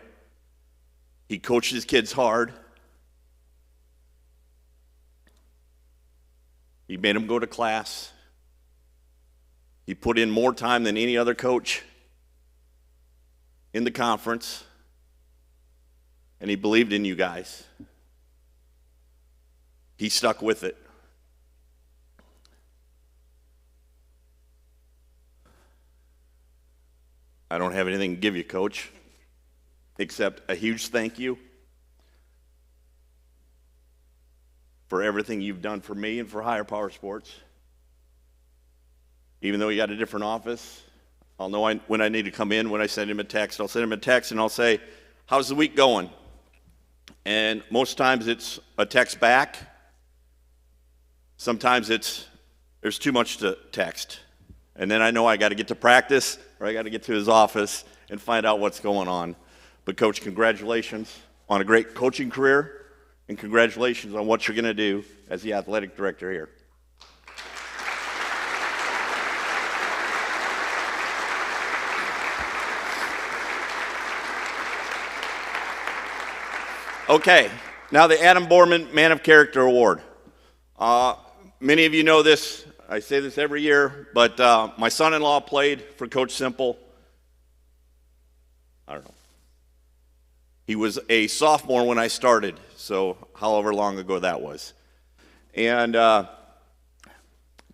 He coached his kids hard. He made them go to class. He put in more time than any other coach in the conference, and he believed in you guys. he stuck with it. I don't have anything to give you, Coach, except a huge thank you for everything you've done for me and for Higher Power Sports. Even though you got a different office, I'll know when I need to come in. When I send him a text, I'll send him a text and I'll say, how's the week going? And most times it's a text back. Sometimes there's too much to text. And then I know I got to get to practice or I got to get to his office and find out what's going on. But Coach, congratulations on a great coaching career and congratulations on what you're going to do as the athletic director here. Okay, now the Adam Borman Man of Character Award. Many of you know this. I say this every year, but my son-in-law played for Coach Simple. I don't know. He was a sophomore when I started, so however long ago that was. And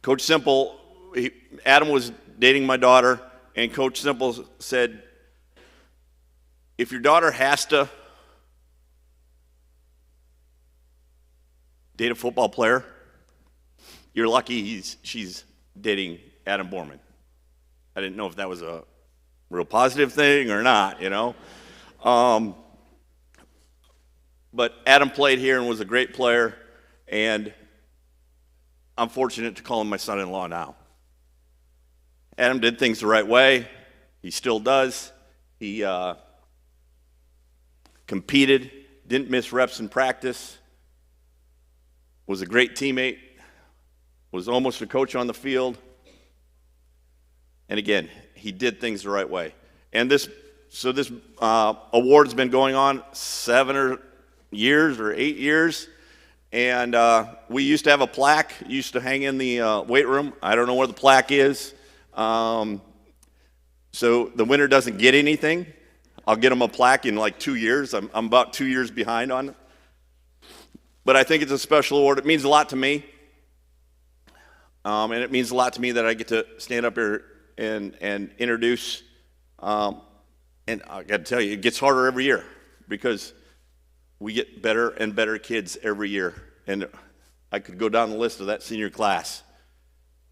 Coach Simple, Adam was dating my daughter, and Coach Simple said, if your daughter has to date a football player, you're lucky she's dating Adam Borman. I didn't know if that was a real positive thing or not, you know. But Adam played here and was a great player, and I'm fortunate to call him my son-in-law now. Adam did things the right way. He still does. He competed, didn't miss reps in practice, was a great teammate, was almost a coach on the field. And again, he did things the right way. And this award's been going on 7 years or 8 years. And we used to have a plaque, used to hang in the weight room. I don't know where the plaque is. So the winner doesn't get anything. I'll get him a plaque in like 2 years. I'm about 2 years behind on it. But I think it's a special award. It means a lot to me. And it means a lot to me that I get to stand up here and introduce. And I got to tell you, it gets harder every year because we get better and better kids every year. And I could go down the list of that senior class,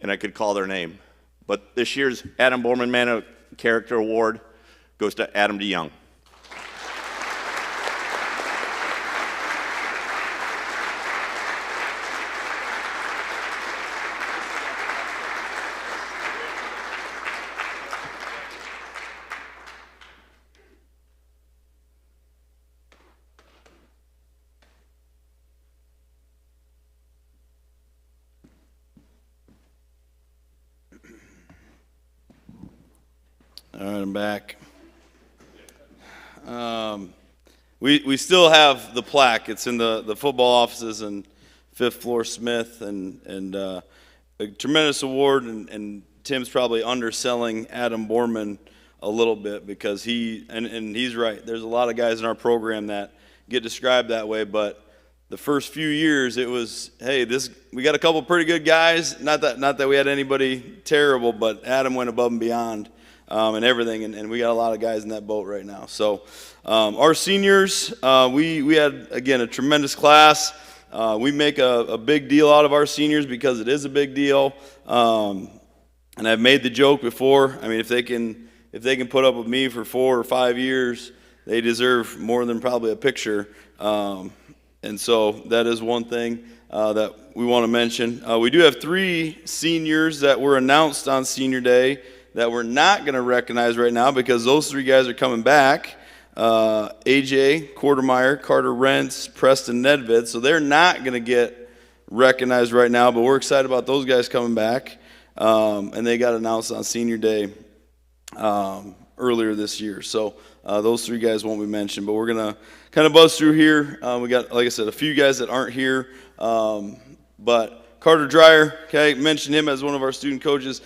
and I could call their name. But this year's Adam Borman Man of Character Award goes to Adam DeYoung. All right, I'm back. We still have the plaque. It's in the football offices in 5th floor Smith, and a tremendous award. And Tim's probably underselling Adam Borman a little bit because and he's right. There's a lot of guys in our program that get described that way, but the first few years it was, hey, we got a couple pretty good guys. Not that we had anybody terrible, but Adam went above and beyond. And everything, and we got a lot of guys in that boat right now. So our seniors, we had, again, a tremendous class. We make a big deal out of our seniors because it is a big deal. And I've made the joke before. I mean, if they can put up with me for 4 or 5 years, they deserve more than probably a picture. And so that is one thing that we want to mention. We do have 3 seniors that were announced on Senior Day that we're not going to recognize right now because those 3 guys are coming back. AJ Quartermeyer, Carter Rentz, Preston Nedved. So they're not going to get recognized right now, but we're excited about those guys coming back. And they got announced on Senior Day earlier this year. So those 3 guys won't be mentioned, but we're going to kind of buzz through here. We got, like I said, a few guys that aren't here. But Carter Dreyer, okay, mentioned him as one of our student coaches.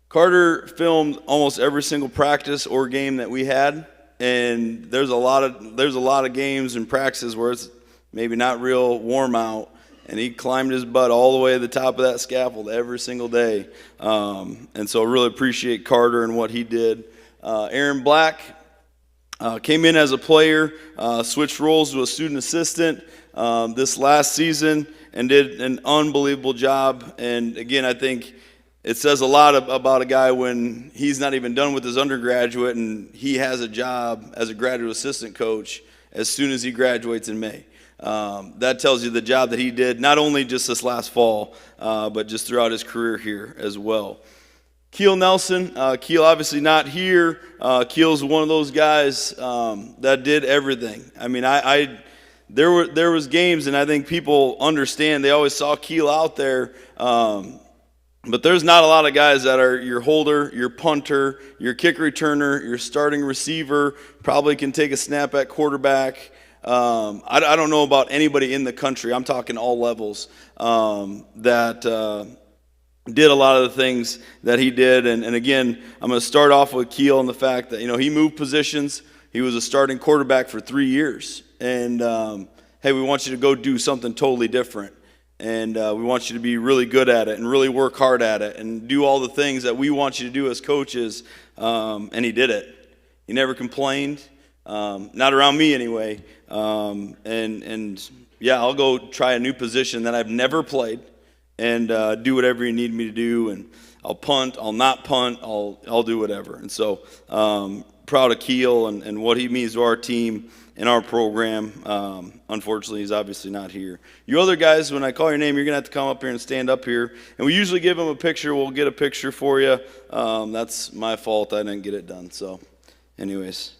Carter filmed almost every single practice or game that we had, and there's a lot of games and practices where it's maybe not real warm out, and he climbed his butt all the way to the top of that scaffold every single day. And so I really appreciate Carter and what he did. Aaron Black came in as a player, switched roles to a student assistant this last season, and did an unbelievable job. And again, I think it says a lot about a guy when he's not even done with his undergraduate and he has a job as a graduate assistant coach as soon as he graduates in May. That tells you the job that he did, not only just this last fall, but just throughout his career here as well. Keel Nelson, Keel obviously not here. Keel's one of those guys that did everything. I mean, there was games, and I think people understand. They always saw Keel out there, but there's not a lot of guys that are your holder, your punter, your kick returner, your starting receiver, probably can take a snap at quarterback. I don't know about anybody in the country, I'm talking all levels, that did a lot of the things that he did. And again, I'm going to start off with Keel and the fact that, he moved positions. He was a starting quarterback for 3 years. And, hey, we want you to go do something totally different. And we want you to be really good at it and really work hard at it and do all the things that we want you to do as coaches. And he did it. He never complained, not around me anyway. And yeah, I'll go try a new position that I've never played and do whatever you need me to do. And I'll punt, I'll not punt, I'll do whatever. And so proud of Keel and what he means to our team and our program. Unfortunately, he's obviously not here. You other guys, when I call your name, you're going to have to come up here and stand up here. And we usually give them a picture. We'll get a picture for you. That's my fault. I didn't get it done. So anyways,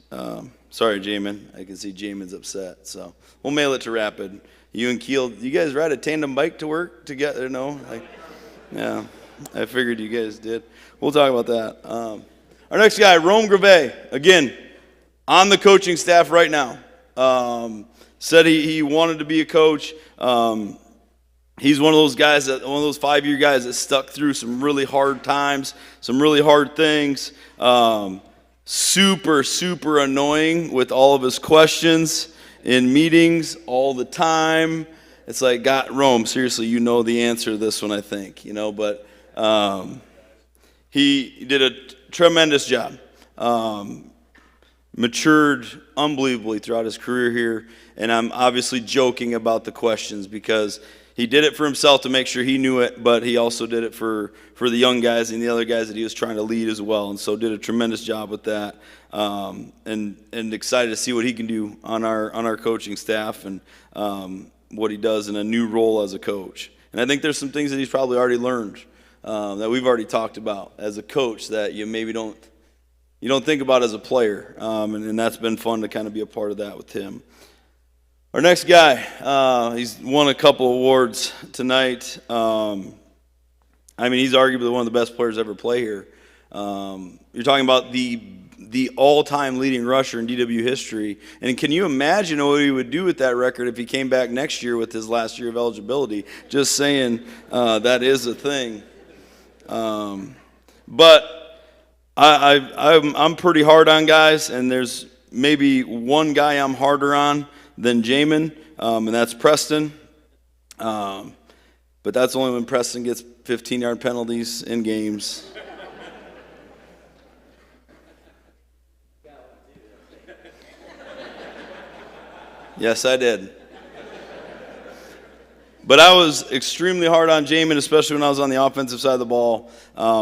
sorry, Jamin. I can see Jamin's upset. So we'll mail it to Rapid. You and Keel, you guys ride a tandem bike to work together? No? Yeah, I figured you guys did. We'll talk about that. Our next guy, Rome Grave, again, on the coaching staff right now. Said he wanted to be a coach. He's one of those guys, one of those 5-year guys that stuck through some really hard times, some really hard things. Super, super annoying with all of his questions in meetings all the time. It's like, God, Rome, seriously, you know the answer to this one, I think, but he did a tremendous job. Matured unbelievably throughout his career here, and I'm obviously joking about the questions because he did it for himself to make sure he knew it, but he also did it for the young guys and the other guys that he was trying to lead as well, and so did a tremendous job with that. And excited to see what he can do on our coaching staff and what he does in a new role as a coach. And I think there's some things that he's probably already learned that we've already talked about as a coach that you maybe don't think about as a player, and that's been fun to kind of be a part of that with him. Our next guy, he's won a couple awards tonight. He's arguably one of the best players ever play here. You're talking about the all-time leading rusher in DWU history, and can you imagine what he would do with that record if he came back next year with his last year of eligibility? Just saying, that is a thing. But I'm pretty hard on guys, and there's maybe one guy I'm harder on than Jamin, and that's Preston. But that's only when Preston gets 15-yard penalties in games. Yes, I did. But I was extremely hard on Jamin, especially when I was on the offensive side of the ball.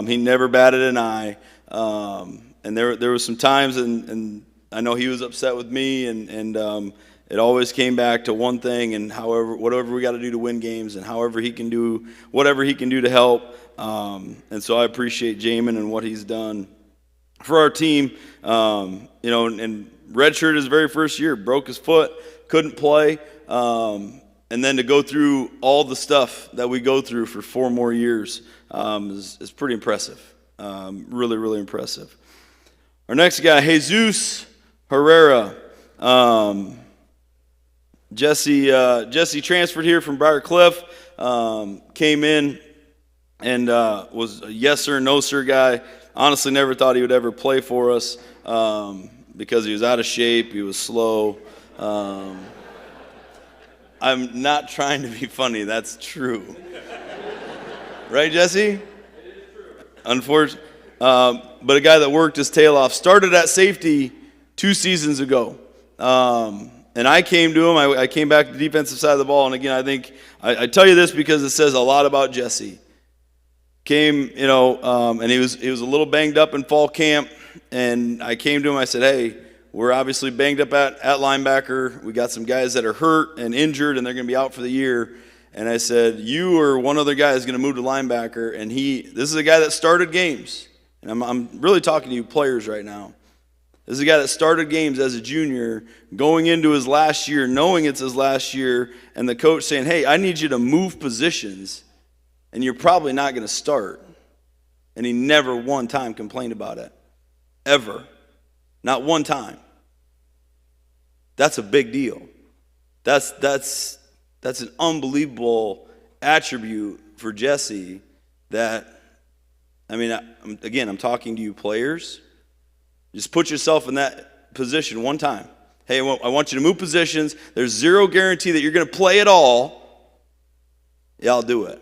He never batted an eye. And there were some times, and I know he was upset with me, and it always came back to one thing, and whatever we got to do to win games, and whatever he can do to help. And so I appreciate Jamin and what he's done for our team. And redshirt his very first year, broke his foot, couldn't play. And then to go through all the stuff that we go through for 4 more years is pretty impressive. Really, really impressive. Our next guy, Jesus Herrera. Jesse transferred here from Briar Cliff, came in and was a yes sir, no sir guy. Honestly, never thought he would ever play for us because he was out of shape, he was slow. I'm not trying to be funny. That's true. Right, Jesse? It is true. Unfortunately. But a guy that worked his tail off, started at safety 2 seasons ago. And I came to him. I came back to the defensive side of the ball. And again, I think I tell you this because it says a lot about Jesse. Came, and he was a little banged up in fall camp. And I came to him. I said, hey, we're obviously banged up at linebacker. We got some guys that are hurt and injured, and they're going to be out for the year. And I said, you or one other guy is going to move to linebacker. And this is a guy that started games. And I'm really talking to you players right now. This is a guy that started games as a junior, going into his last year, knowing it's his last year, and the coach saying, hey, I need you to move positions, and you're probably not going to start. And he never one time complained about it. Ever. Not one time. That's a big deal. That's an unbelievable attribute for Jesse that, I'm talking to you players. Just put yourself in that position one time. Hey, I want you to move positions. There's zero guarantee that you're going to play at all. Yeah, I'll do it.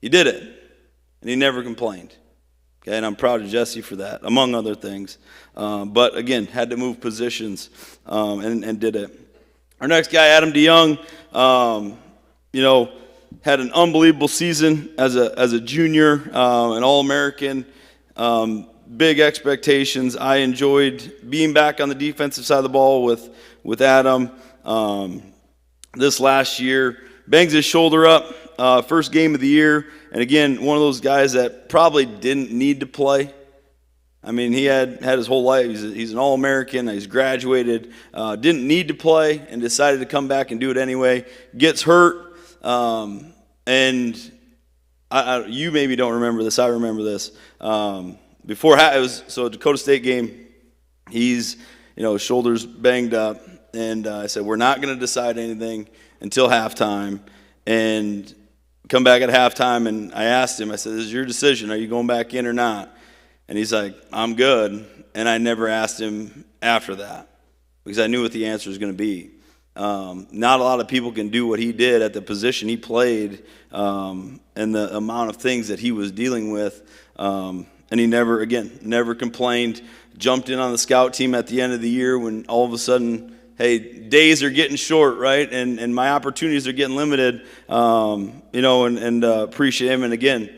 He did it, and he never complained. Okay, and I'm proud of Jesse for that, among other things. But again, had to move positions and did it. Our next guy, Adam DeYoung, had an unbelievable season as a junior, an All-American. Big expectations. I enjoyed being back on the defensive side of the ball with Adam. This last year, bangs his shoulder up, first game of the year, and again, one of those guys that probably didn't need to play. He had his whole life. He's an All-American. He's graduated. Didn't need to play and decided to come back and do it anyway. Gets hurt, and you maybe don't remember this. I remember this. Before it was a Dakota State game. He's his shoulders banged up, and I said we're not going to decide anything until halftime, and come back at halftime. And I asked him. I said, "This is your decision. Are you going back in or not?" And he's like, "I'm good." And I never asked him after that because I knew what the answer was going to be. Not a lot of people can do what he did at the position he played, and the amount of things that he was dealing with. And he never complained. Jumped in on the scout team at the end of the year when all of a sudden, hey, days are getting short, right? And my opportunities are getting limited, and appreciate him. And again,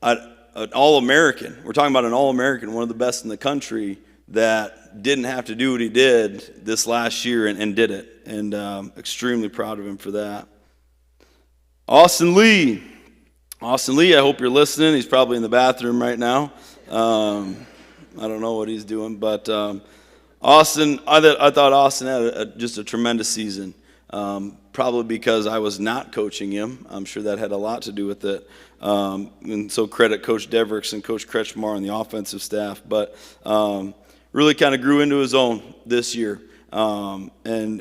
an All-American. We're talking about an All-American, one of the best in the country that didn't have to do what he did this last year and did it. And extremely proud of him for that. Austin Lee, I hope you're listening. He's probably in the bathroom right now. I don't know what he's doing, but Austin, I thought Austin had just a tremendous season. Probably because I was not coaching him. I'm sure that had a lot to do with it. And so credit Coach Devericks and Coach Kretschmar on the offensive staff. But really kind of grew into his own this year. And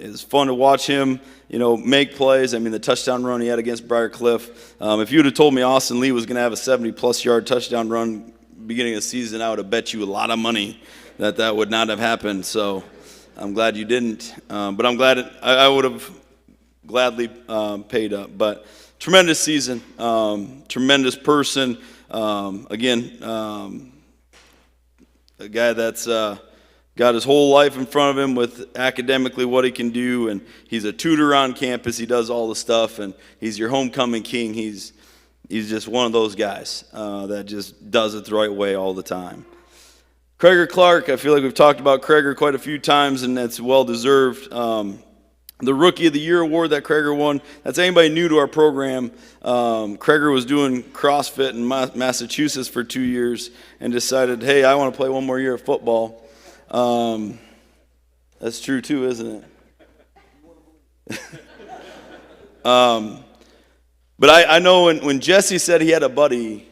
it's fun to watch him, make plays. The touchdown run he had against Briarcliff. If you would have told me Austin Lee was going to have a 70-plus yard touchdown run beginning of the season, I would have bet you a lot of money that would not have happened. So I'm glad you didn't. But I'm glad I would have gladly paid up. But tremendous season, tremendous person. Again, a guy that's got his whole life in front of him with academically what he can do, and he's a tutor on campus. He does all the stuff, and he's your homecoming king. He's just one of those guys that just does it the right way all the time. Craigor Clark, I feel like we've talked about Craigor quite a few times, and that's well-deserved. The Rookie of the Year award that Craigor won, that's anybody new to our program. Craigor was doing CrossFit in Massachusetts for 2 years and decided, hey, I want to play one more year of football. That's true too, isn't it? But I know when Jesse said he had a buddy,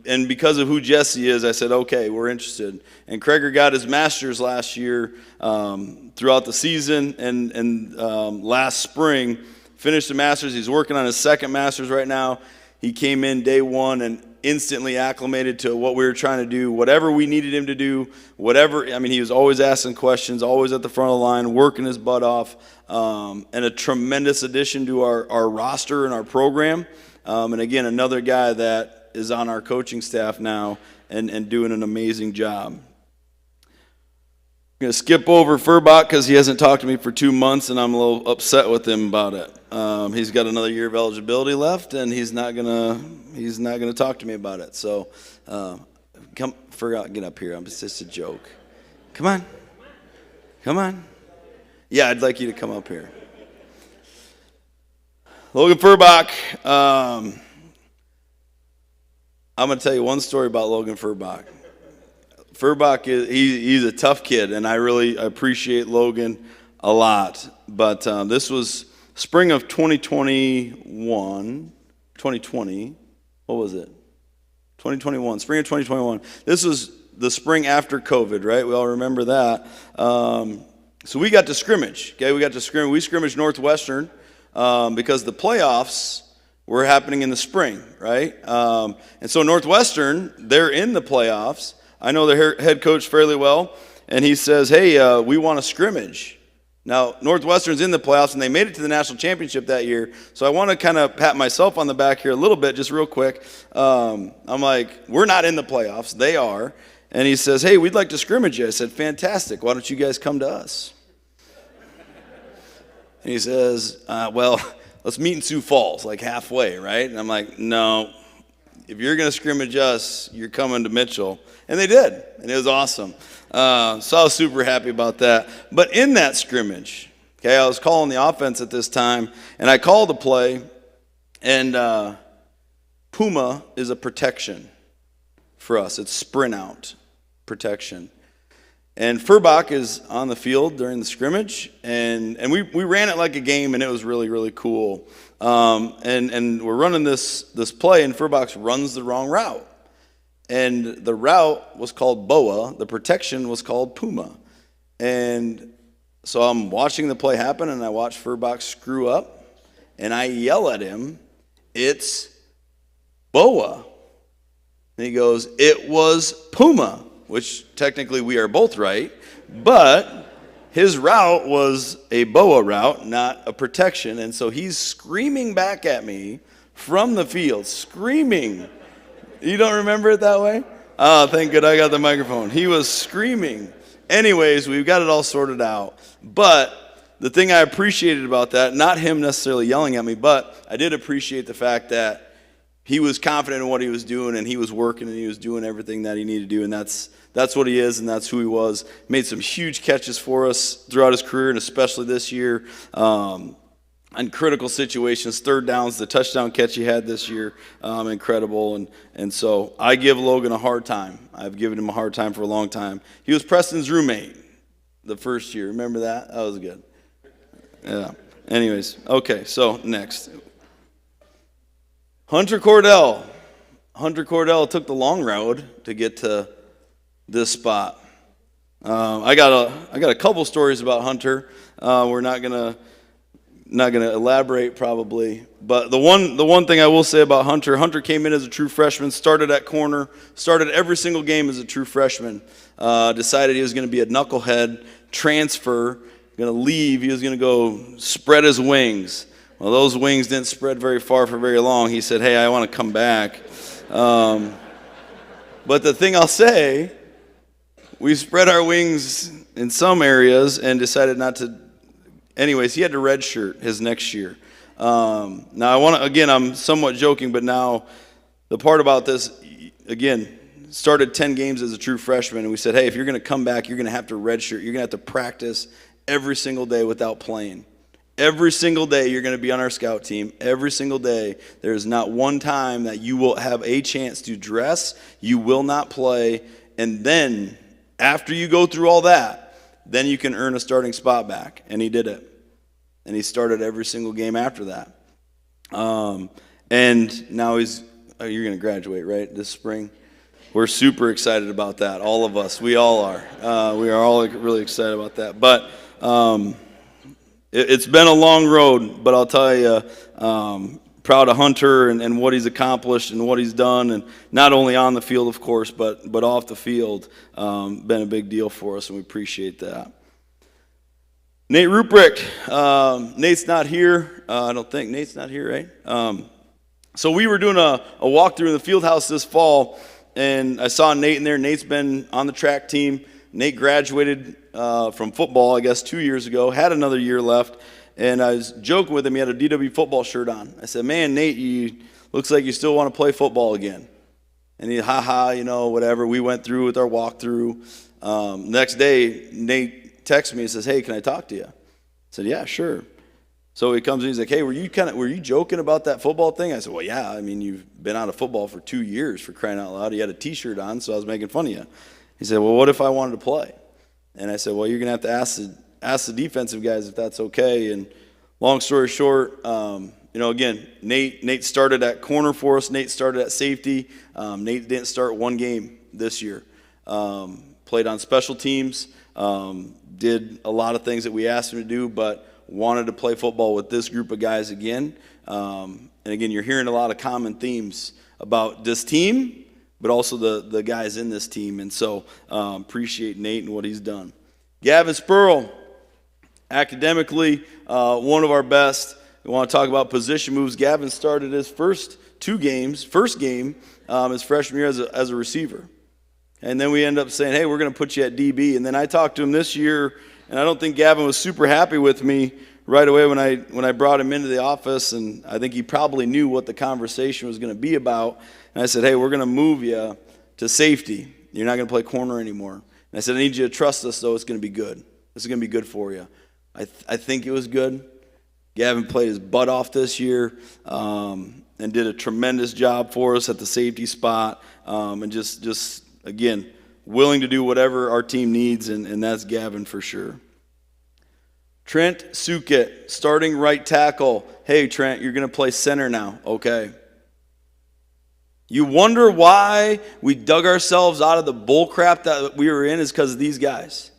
and because of who Jesse is, I said, okay, we're interested. And Craigor got his master's last year throughout the season, and last spring finished the master's. He's working on his second master's right now. He came in day one, and instantly acclimated to what we were trying to do, whatever we needed him to do, whatever. I mean, he was always asking questions, always at the front of the line, working his butt off, and a tremendous addition to our roster and our program. And again, another guy that is on our coaching staff now and doing an amazing job. I'm going to skip over Furbach because he hasn't talked to me for 2 months, and I'm a little upset with him about it. He's got another year of eligibility left, and he's not gonna talk to me about it. So, get up here. It's just a joke. Come on. Yeah, I'd like you to come up here. Logan Furbach. I'm gonna tell you one story about Logan Furbach. Furbach he's a tough kid, and I really appreciate Logan a lot. But this was spring of 2021, 2020. What was it? 2021, spring of 2021. This was the spring after COVID, right? We all remember that. So we got to scrimmage. Okay, we scrimmaged Northwestern because the playoffs were happening in the spring, right? And so Northwestern, they're in the playoffs. I know the head coach fairly well, and he says, hey, we want a scrimmage. Now, Northwestern's in the playoffs, and they made it to the national championship that year, so I want to kind of pat myself on the back here a little bit, just real quick. I'm like, we're not in the playoffs. They are. And he says, hey, we'd like to scrimmage you. I said, fantastic. Why don't you guys come to us? And he says, well, let's meet in Sioux Falls, like halfway, right? And I'm like, no, if you're going to scrimmage us, you're coming to Mitchell. And they did, and it was awesome. So I was super happy about that. But in that scrimmage, okay, I was calling the offense at this time, and I called the play, and Puma is a protection for us. It's sprint out protection. And Furbach is on the field during the scrimmage, and we ran it like a game, and it was really, really cool. And we're running this play, and Furbach runs the wrong route. And the route was called Boa. The protection was called Puma. And so I'm watching the play happen, and I watch Furbach screw up, and I yell at him, it's Boa. And he goes, it was Puma, which technically we are both right, but his route was a Boa route, not a protection. And so he's screaming back at me from the field, screaming. You don't remember it that way? Oh, thank God I got the microphone. He was screaming. Anyways, we've got it all sorted out. But the thing I appreciated about that, not him necessarily yelling at me, but I did appreciate the fact that he was confident in what he was doing, and he was working, and he was doing everything that he needed to do, and that's what he is, and that's who he was. Made some huge catches for us throughout his career, and especially this year. In critical situations, third downs, the touchdown catch he had this year, incredible. And so I give Logan a hard time. I've given him a hard time for a long time. He was Preston's roommate the first year. Remember that? That was good. Yeah. Anyways, okay, so next. Hunter Cordell. Hunter Cordell took the long road to get to this spot. I got a couple stories about Hunter. We're not gonna elaborate probably, but the one thing I will say about Hunter came in as a true freshman, started at corner, started every single game as a true freshman, decided he was going to be a knucklehead, transfer, going to leave, he was going to go spread his wings. Well, those wings didn't spread very far for very long. He said, hey, I want to come back. But the thing I'll say, we spread our wings in some areas and decided not to. Anyways, he had to redshirt his next year. Now, I'm somewhat joking, but now the part about this, again, started 10 games as a true freshman, and we said, hey, if you're going to come back, you're going to have to redshirt. You're going to have to practice every single day without playing. Every single day you're going to be on our scout team. Every single day. There's not one time that you will have a chance to dress. You will not play. And then, after you go through all that, then you can earn a starting spot back. And he did it. And he started every single game after that. And now you're going to graduate, right, this spring? We're super excited about that, all of us. We all are. We are all really excited about that. But it's been a long road, but I'll tell you, proud of Hunter and what he's accomplished and what he's done, and not only on the field, of course, but off the field. Been a big deal for us, and we appreciate that. Nate Ruprecht. Nate's not here. I don't think Nate's not here, right? So we were doing a walkthrough in the field house this fall, and I saw Nate in there. Nate's been on the track team. Nate graduated from football, I guess, 2 years ago, had another year left, and I was joking with him. He had a DWU football shirt on. I said, man, Nate, looks like you still want to play football again. And he, whatever. We went through with our walkthrough. Next day, Nate texts me and says, hey, can I talk to you? I said, yeah, sure. So he comes and he's like, hey, were you joking about that football thing? I said, well, yeah. I mean, you've been out of football for 2 years, for crying out loud. He had a T-shirt on, so I was making fun of you. He said, well, what if I wanted to play? And I said, well, you're going to have to ask the defensive guys if that's okay. And long story short, again, Nate started at corner for us. Nate started at safety. Nate didn't start one game this year. Played on special teams. Did a lot of things that we asked him to do, but wanted to play football with this group of guys again. And again, you're hearing a lot of common themes about this team, but also the guys in this team. And so appreciate Nate and what he's done. Gavin Spurl, academically, one of our best. We want to talk about position moves. Gavin started his first game his freshman year as a receiver. And then we end up saying, hey, we're going to put you at DB. And then I talked to him this year, and I don't think Gavin was super happy with me right away when I brought him into the office, and I think he probably knew what the conversation was going to be about. And I said, hey, we're going to move you to safety. You're not going to play corner anymore. And I said, I need you to trust us, though. It's going to be good. This is going to be good for you. I think it was good. Gavin played his butt off this year and did a tremendous job for us at the safety spot, and just again, willing to do whatever our team needs, and that's Gavin for sure. Trent Sukett, starting right tackle. Hey, Trent, you're going to play center now. Okay. You wonder why we dug ourselves out of the bull crap that we were in is because of these guys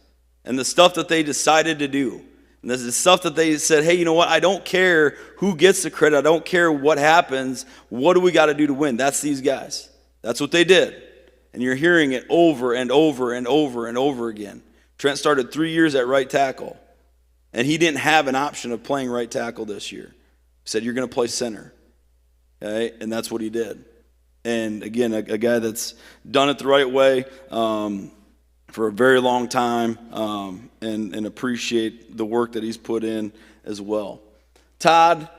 and the stuff that they decided to do. And this is stuff that they said, hey, you know what? I don't care who gets the credit. I don't care what happens. What do we got to do to win? That's these guys. That's what they did. And you're hearing it over and over and over and over again. Trent started 3 years at right tackle, and he didn't have an option of playing right tackle this year. He said, you're going to play center. Okay? And that's what he did. And again, a guy that's done it the right way for a very long time, and appreciate the work that he's put in as well. Todd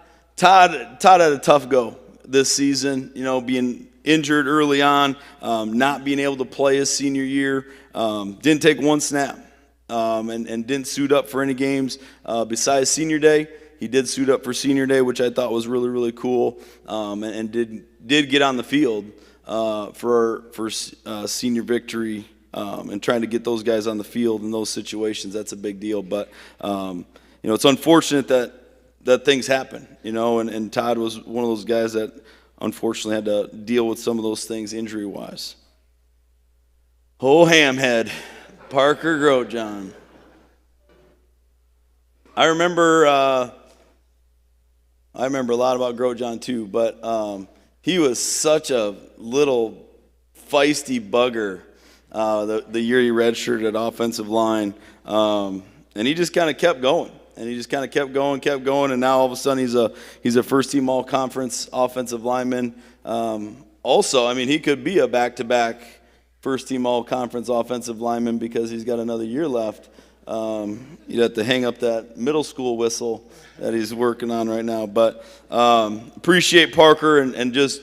had a tough go this season, being injured early on, not being able to play his senior year, didn't take one snap, and didn't suit up for any games besides senior day. He did suit up for senior day, which I thought was really, really cool, and did get on the field for senior victory, and trying to get those guys on the field in those situations. That's a big deal. But it's unfortunate that things happen. And Todd was one of those guys that unfortunately had to deal with some of those things injury-wise. Oh, Hamhead, Parker Grosjean. I remember a lot about Grosjean too, but he was such a little feisty bugger the year he redshirted at offensive line, and he just kind of kept going. And he just kind of kept going, and now all of a sudden he's a first-team all-conference offensive lineman. Also, I mean, he could be a back-to-back first-team all-conference offensive lineman because he's got another year left. You'd have to hang up that middle school whistle that he's working on right now. But appreciate Parker and just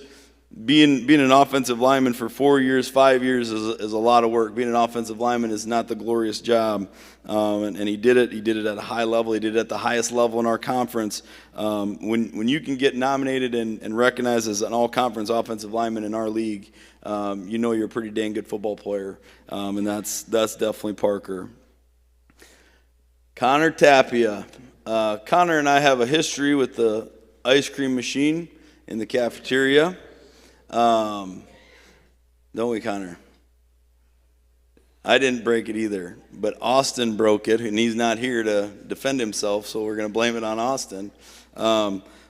being an offensive lineman for 4 years, 5 years is a lot of work. Being an offensive lineman is not the glorious job, and he did it. He did it at a high level. He did it at the highest level in our conference. When you can get nominated and recognized as an all-conference offensive lineman in our league, you're a pretty dang good football player, and that's definitely Parker. Connor Tapia. Connor and I have a history with the ice cream machine in the cafeteria. Don't we, Connor? I didn't break it either, but Austin broke it, and he's not here to defend himself, so we're going to blame it on Austin.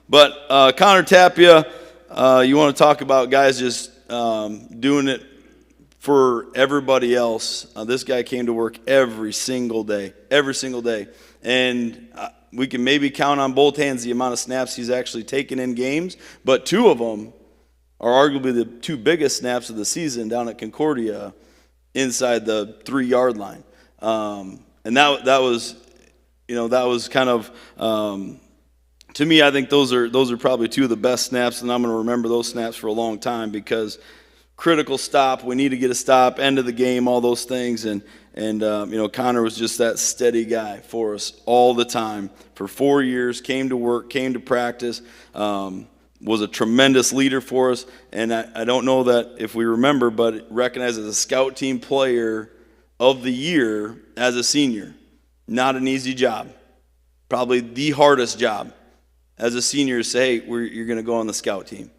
But Connor Tapia, you want to talk about guys just doing it for everybody else. This guy came to work every single day, and we can maybe count on both hands the amount of snaps he's actually taken in games, but 2 of them are arguably the 2 biggest snaps of the season down at Concordia inside the 3-yard line. And that was kind of, to me, I think those are probably 2 of the best snaps, and I'm going to remember those snaps for a long time because critical stop, we need to get a stop, end of the game, all those things, and Connor was just that steady guy for us all the time for 4 years, came to work, came to practice, was a tremendous leader for us, and I don't know that if we remember, but recognized as a scout team player of the year as a senior. Not an easy job. Probably the hardest job as a senior to say, hey, you're going to go on the scout team.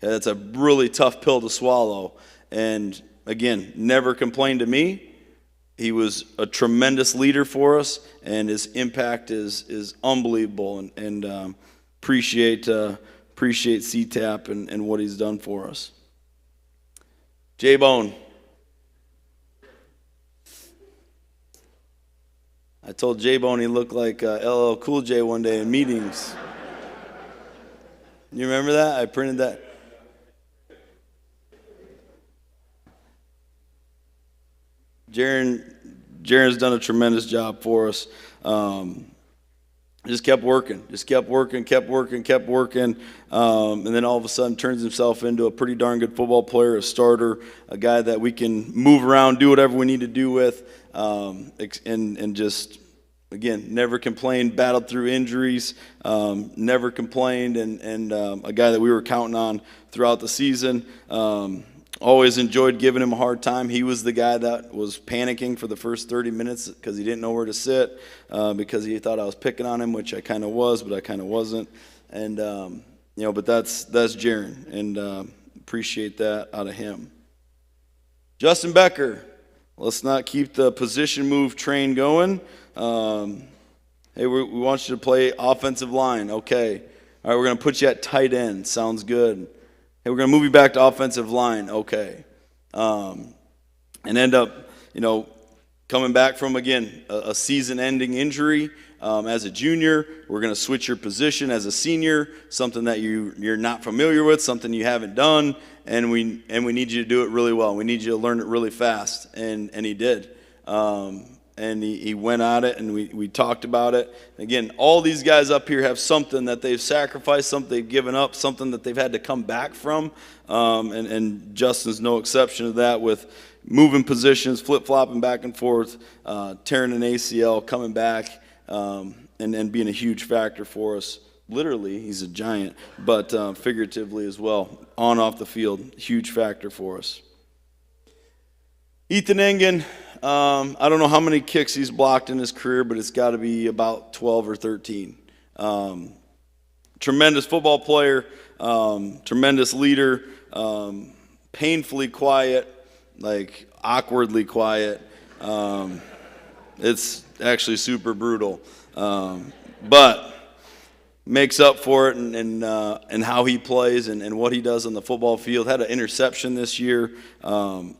Yeah, that's a really tough pill to swallow. And again, never complained to me. He was a tremendous leader for us, and his impact is unbelievable. And appreciate CTAP and what he's done for us. J-Bone. I told J-Bone he looked like LL Cool J one day in meetings. You remember that? I printed that. Jaren's done a tremendous job for us. Just kept working. And then all of a sudden turns himself into a pretty darn good football player, a starter, a guy that we can move around, do whatever we need to do with, and just, again, never complained, battled through injuries, never complained, and a guy that we were counting on throughout the season. Always enjoyed giving him a hard time. He was the guy that was panicking for the first 30 minutes because he didn't know where to sit, because he thought I was picking on him, which I kind of was, but I kind of wasn't. And, but that's Jaren, and appreciate that out of him. Justin Becker, let's not keep the position move train going. Hey, we want you to play offensive line. Okay. All right, we're going to put you at tight end. Sounds good. Hey, we're going to move you back to offensive line. Okay. And end up, coming back from, again, a season-ending injury as a junior. We're going to switch your position as a senior, something that you're not familiar with, something you haven't done, and we need you to do it really well. We need you to learn it really fast, and he did. And he went at it, and we talked about it. Again, all these guys up here have something that they've sacrificed, something they've given up, something that they've had to come back from. And Justin's no exception to that, with moving positions, flip-flopping back and forth, tearing an ACL, coming back, and being a huge factor for us. Literally, he's a giant, but figuratively as well, on off the field, huge factor for us. Ethan Engen. I don't know how many kicks he's blocked in his career, but it's got to be about 12 or 13. Tremendous football player, tremendous leader, painfully quiet, like awkwardly quiet. It's actually super brutal, but makes up for it and how he plays and what he does on the football field. Had an interception this year,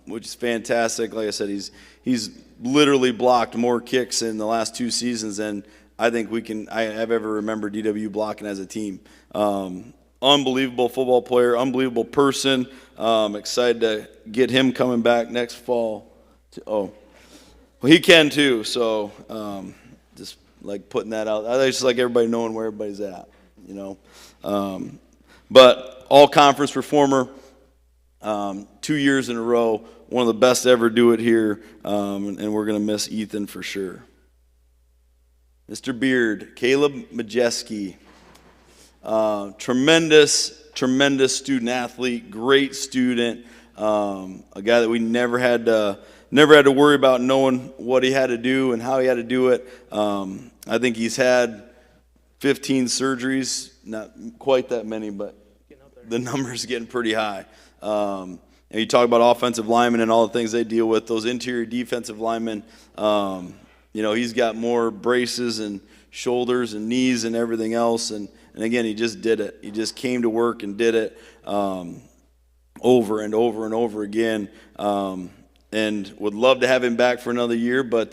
which is fantastic. Like I said, he's literally blocked more kicks in the last 2 seasons than I think I have ever remembered DWU blocking as a team. Unbelievable football player, unbelievable person. Excited to get him coming back next fall. Well, he can too, so just like putting that out. I just like everybody knowing where everybody's at, But all-conference performer, 2 years in a row, one of the best to ever do it here, and we're going to miss Ethan for sure. Mr. Beard, Caleb Majeski, tremendous student-athlete, great student, a guy that we never had to worry about knowing what he had to do and how he had to do it. I think he's had 15 surgeries, not quite that many, but the number's getting pretty high. And you talk about offensive linemen and all the things they deal with, those interior defensive linemen, he's got more braces and shoulders and knees and everything else, and And again, he just did it. He just came to work and did it over and over and over again. And would love to have him back for another year, but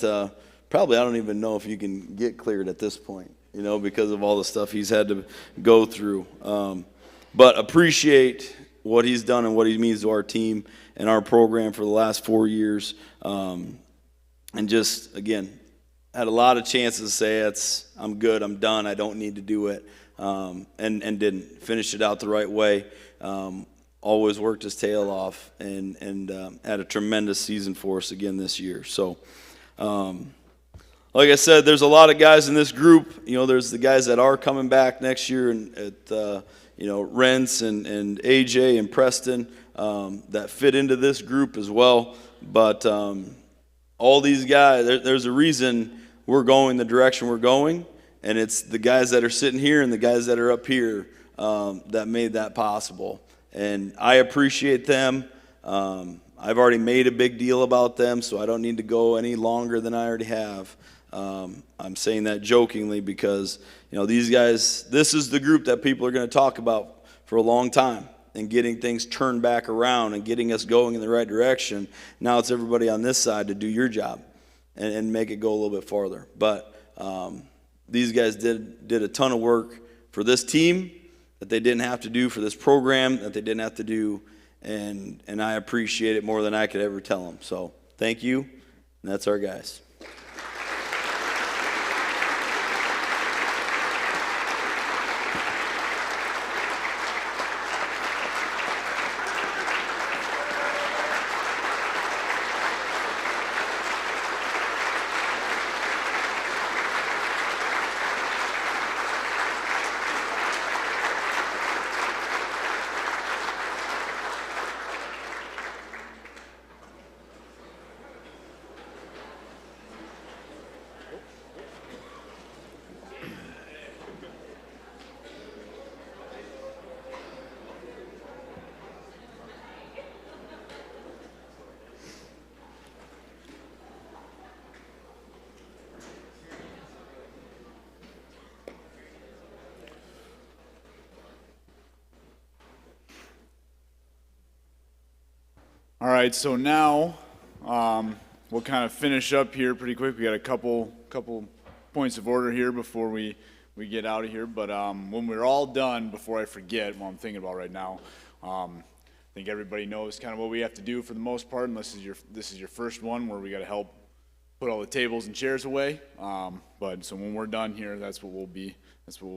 probably I don't even know if you can get cleared at this point, because of all the stuff he's had to go through. But appreciate what he's done and what he means to our team and our program for the last 4 years. And just, again, had a lot of chances to say, I'm good, I'm done, I don't need to do it, and didn't. Finish it out the right way. Always worked his tail off and had a tremendous season for us again this year. So, like I said, there's a lot of guys in this group. There's the guys that are coming back next year, and Rents and AJ and Preston that fit into this group as well. But all these guys, there's a reason we're going the direction we're going, and it's the guys that are sitting here and the guys that are up here that made that possible. And I appreciate them. I've already made a big deal about them, so I don't need to go any longer than I already have. I'm saying that jokingly because, these guys, this is the group that people are going to talk about for a long time, and getting things turned back around and getting us going in the right direction. Now it's everybody on this side to do your job and make it go a little bit farther. But these guys did a ton of work for this team that they didn't have to do, for this program that they didn't have to do, and I appreciate it more than I could ever tell them. So thank you, and that's our guys. All right, so now we'll kind of finish up here pretty quick. We got a couple points of order here before we get out of here. But when we're all done, before I forget what I'm thinking about right now, I think everybody knows kind of what we have to do for the most part, unless this is your first one where we got to help put all the tables and chairs away. But so when we're done here, that's what we'll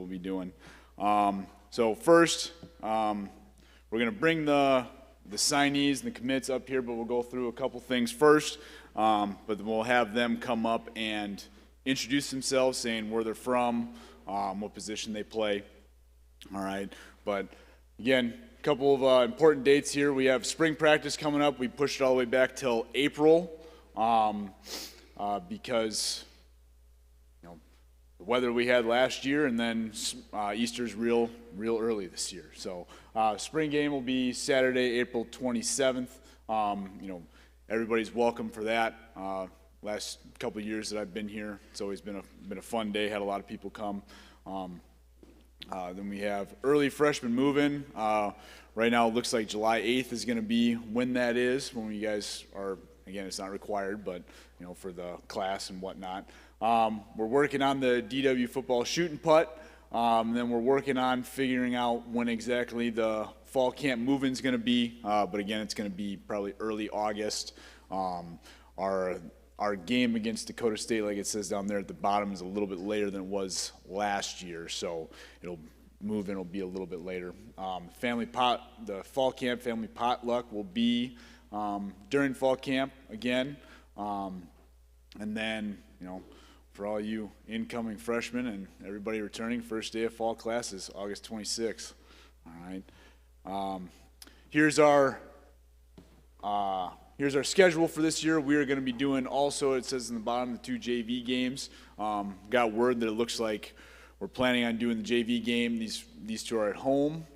be doing. So first, we're gonna bring the signees and the commits up here, but we'll go through a couple things first. But then we'll have them come up and introduce themselves, saying where they're from, what position they play. All right. But again, a couple of important dates here. We have spring practice coming up. We pushed it all the way back till April because the weather we had last year, and then Easter's real early this year. So spring game will be Saturday, April 27th. Everybody's welcome for that. Last couple of years that I've been here, it's always been a fun day. Had a lot of people come. Then we have early freshman move-in. Right now it looks like July 8th is going to be when that is, when you guys are, again, it's not required, but for the class and whatnot. We're working on the DWU football shoot and putt. Then we're working on figuring out when exactly the fall camp move-in is going to be. But again, it's going to be probably early August. Our game against Dakota State, like it says down there at the bottom, is a little bit later than it was last year. So move-in will be a little bit later. The fall camp family potluck will be during fall camp again. And then, for all you incoming freshmen and everybody returning, first day of fall class is August 26th. All right. Here's our schedule for this year. We are going to be doing also, it says in the bottom, the 2 JV games. Got word that it looks like we're planning on doing the JV game. These two are at home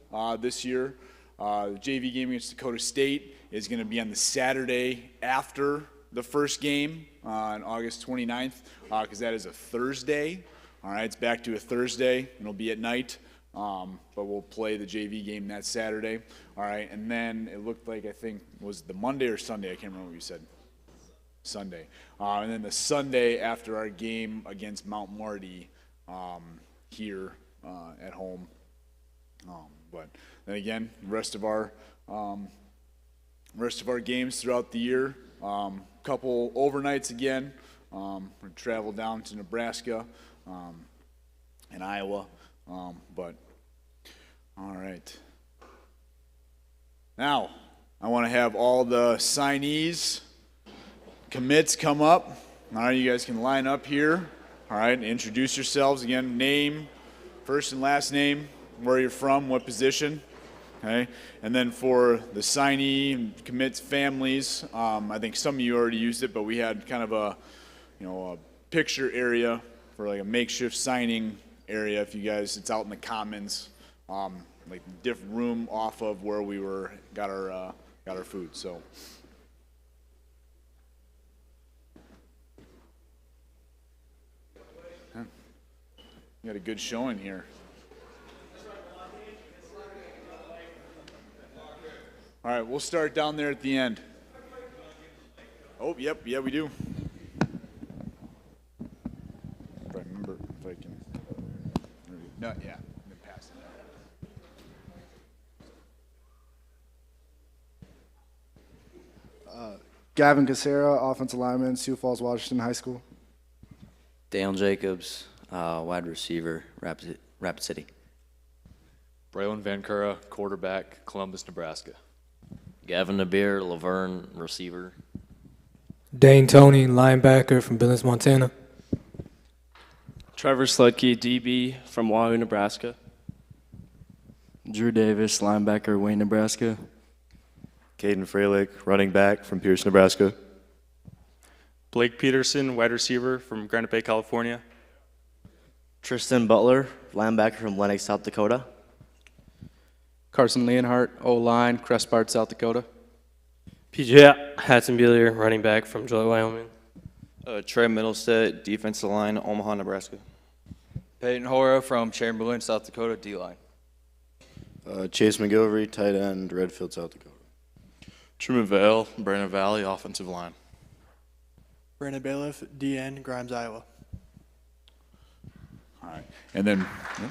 this year. The JV game against Dakota State is going to be on the Saturday after the first game on August 29th, because that is a Thursday. All right, it's back to a Thursday. It'll be at night. but we'll play the JV game that Saturday. All right, and then it looked like, I think, was the Monday or Sunday? I can't remember what you said. Sunday. And then the Sunday after our game against Mount Marty here at home. But then again, the rest of our games throughout the year. Couple overnights again. We travel down to Nebraska and Iowa. But all right. Now, I want to have all the signees, commits come up. All right, you guys can line up here. All right, introduce yourselves again. Name, first and last name, where you're from, what position. Okay, and then for the signee and commits families, I think some of you already used it, but we had kind of a picture area for like a makeshift signing area. If you guys, it's out in the commons, like different room off of where we got our food. So. We got a good showing here. All right, we'll start down there at the end. Oh, yep, yeah, we do. If I remember, if I can. No, yeah, then pass it. Gavin Casera, offensive lineman, Sioux Falls, Washington High School. Dale Jacobs, wide receiver, Rapid City. Braylon Vancura, quarterback, Columbus, Nebraska. Gavin Nabeer, Laverne, receiver. Dane Tony, linebacker from Billings, Montana. Trevor Sludkey, DB from Wahoo, Nebraska. Drew Davis, linebacker, Wayne, Nebraska. Caden Freilich, running back from Pierce, Nebraska. Blake Peterson, wide receiver from Granite Bay, California. Tristan Butler, linebacker from Lennox, South Dakota. Carson Leonhardt, O-line, Crestbard, South Dakota. PJ Hatzenbuehler, running back from Joliet, Wyoming. Trey Middlestead, defensive line, Omaha, Nebraska. Peyton Hora from Chamberlain, South Dakota, D-line. Chase McGilvery, tight end, Redfield, South Dakota. Truman Vale, Brandon Valley, offensive line. Brandon Bailiff, DN, Grimes, Iowa. All right, and then. Yeah.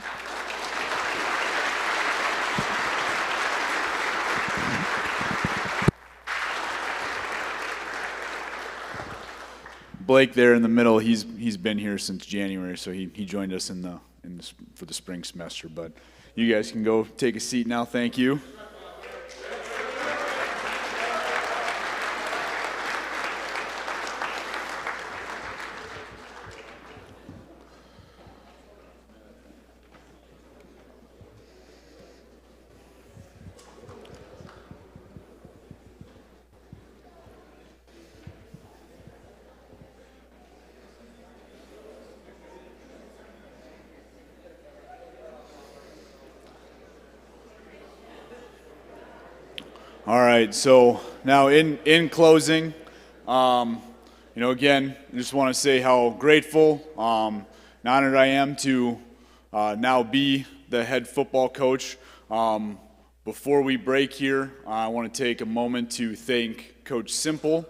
Blake there in the middle, he's been here since January, so he joined us for the spring semester. But you guys can go take a seat now. Thank you. All right, so now in closing, again, I just want to say how grateful and honored I am to now be the head football coach. Before we break here, I want to take a moment to thank Coach Simple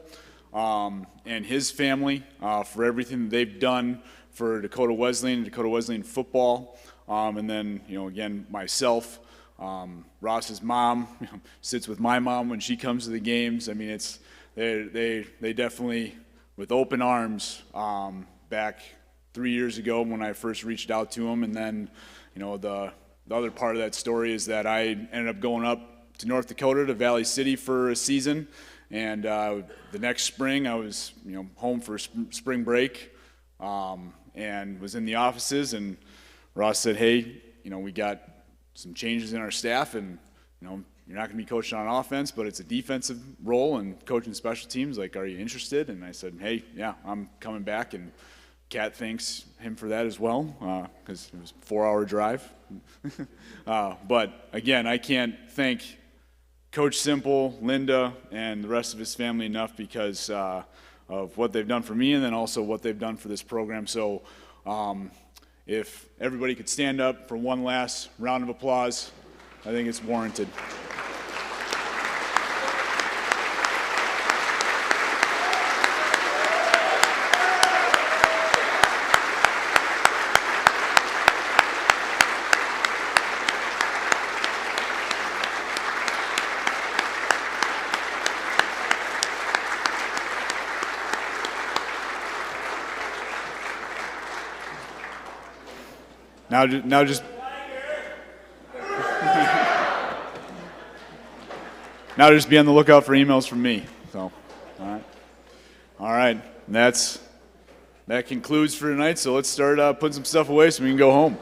and his family for everything that they've done for Dakota Wesleyan and Dakota Wesleyan football, and then, again, myself. Ross's mom sits with my mom when she comes to the games. I mean, they definitely, with open arms, back 3 years ago when I first reached out to them. And then, the other part of that story is that I ended up going up to North Dakota to Valley City for a season. And the next spring, I was, home for spring break and was in the offices. And Ross said, hey, we got some changes in our staff, and you're not going to be coaching on offense, but it's a defensive role and coaching special teams. Like, are you interested? And I said, hey, yeah, I'm coming back. And Kat thanks him for that as well, because it was a 4-hour drive. But again, I can't thank Coach Simple, Linda, and the rest of his family enough because of what they've done for me, and then also what they've done for this program. So if everybody could stand up for one last round of applause, I think it's warranted. Now just be on the lookout for emails from me. So, all right. That concludes for tonight. So let's start putting some stuff away so we can go home.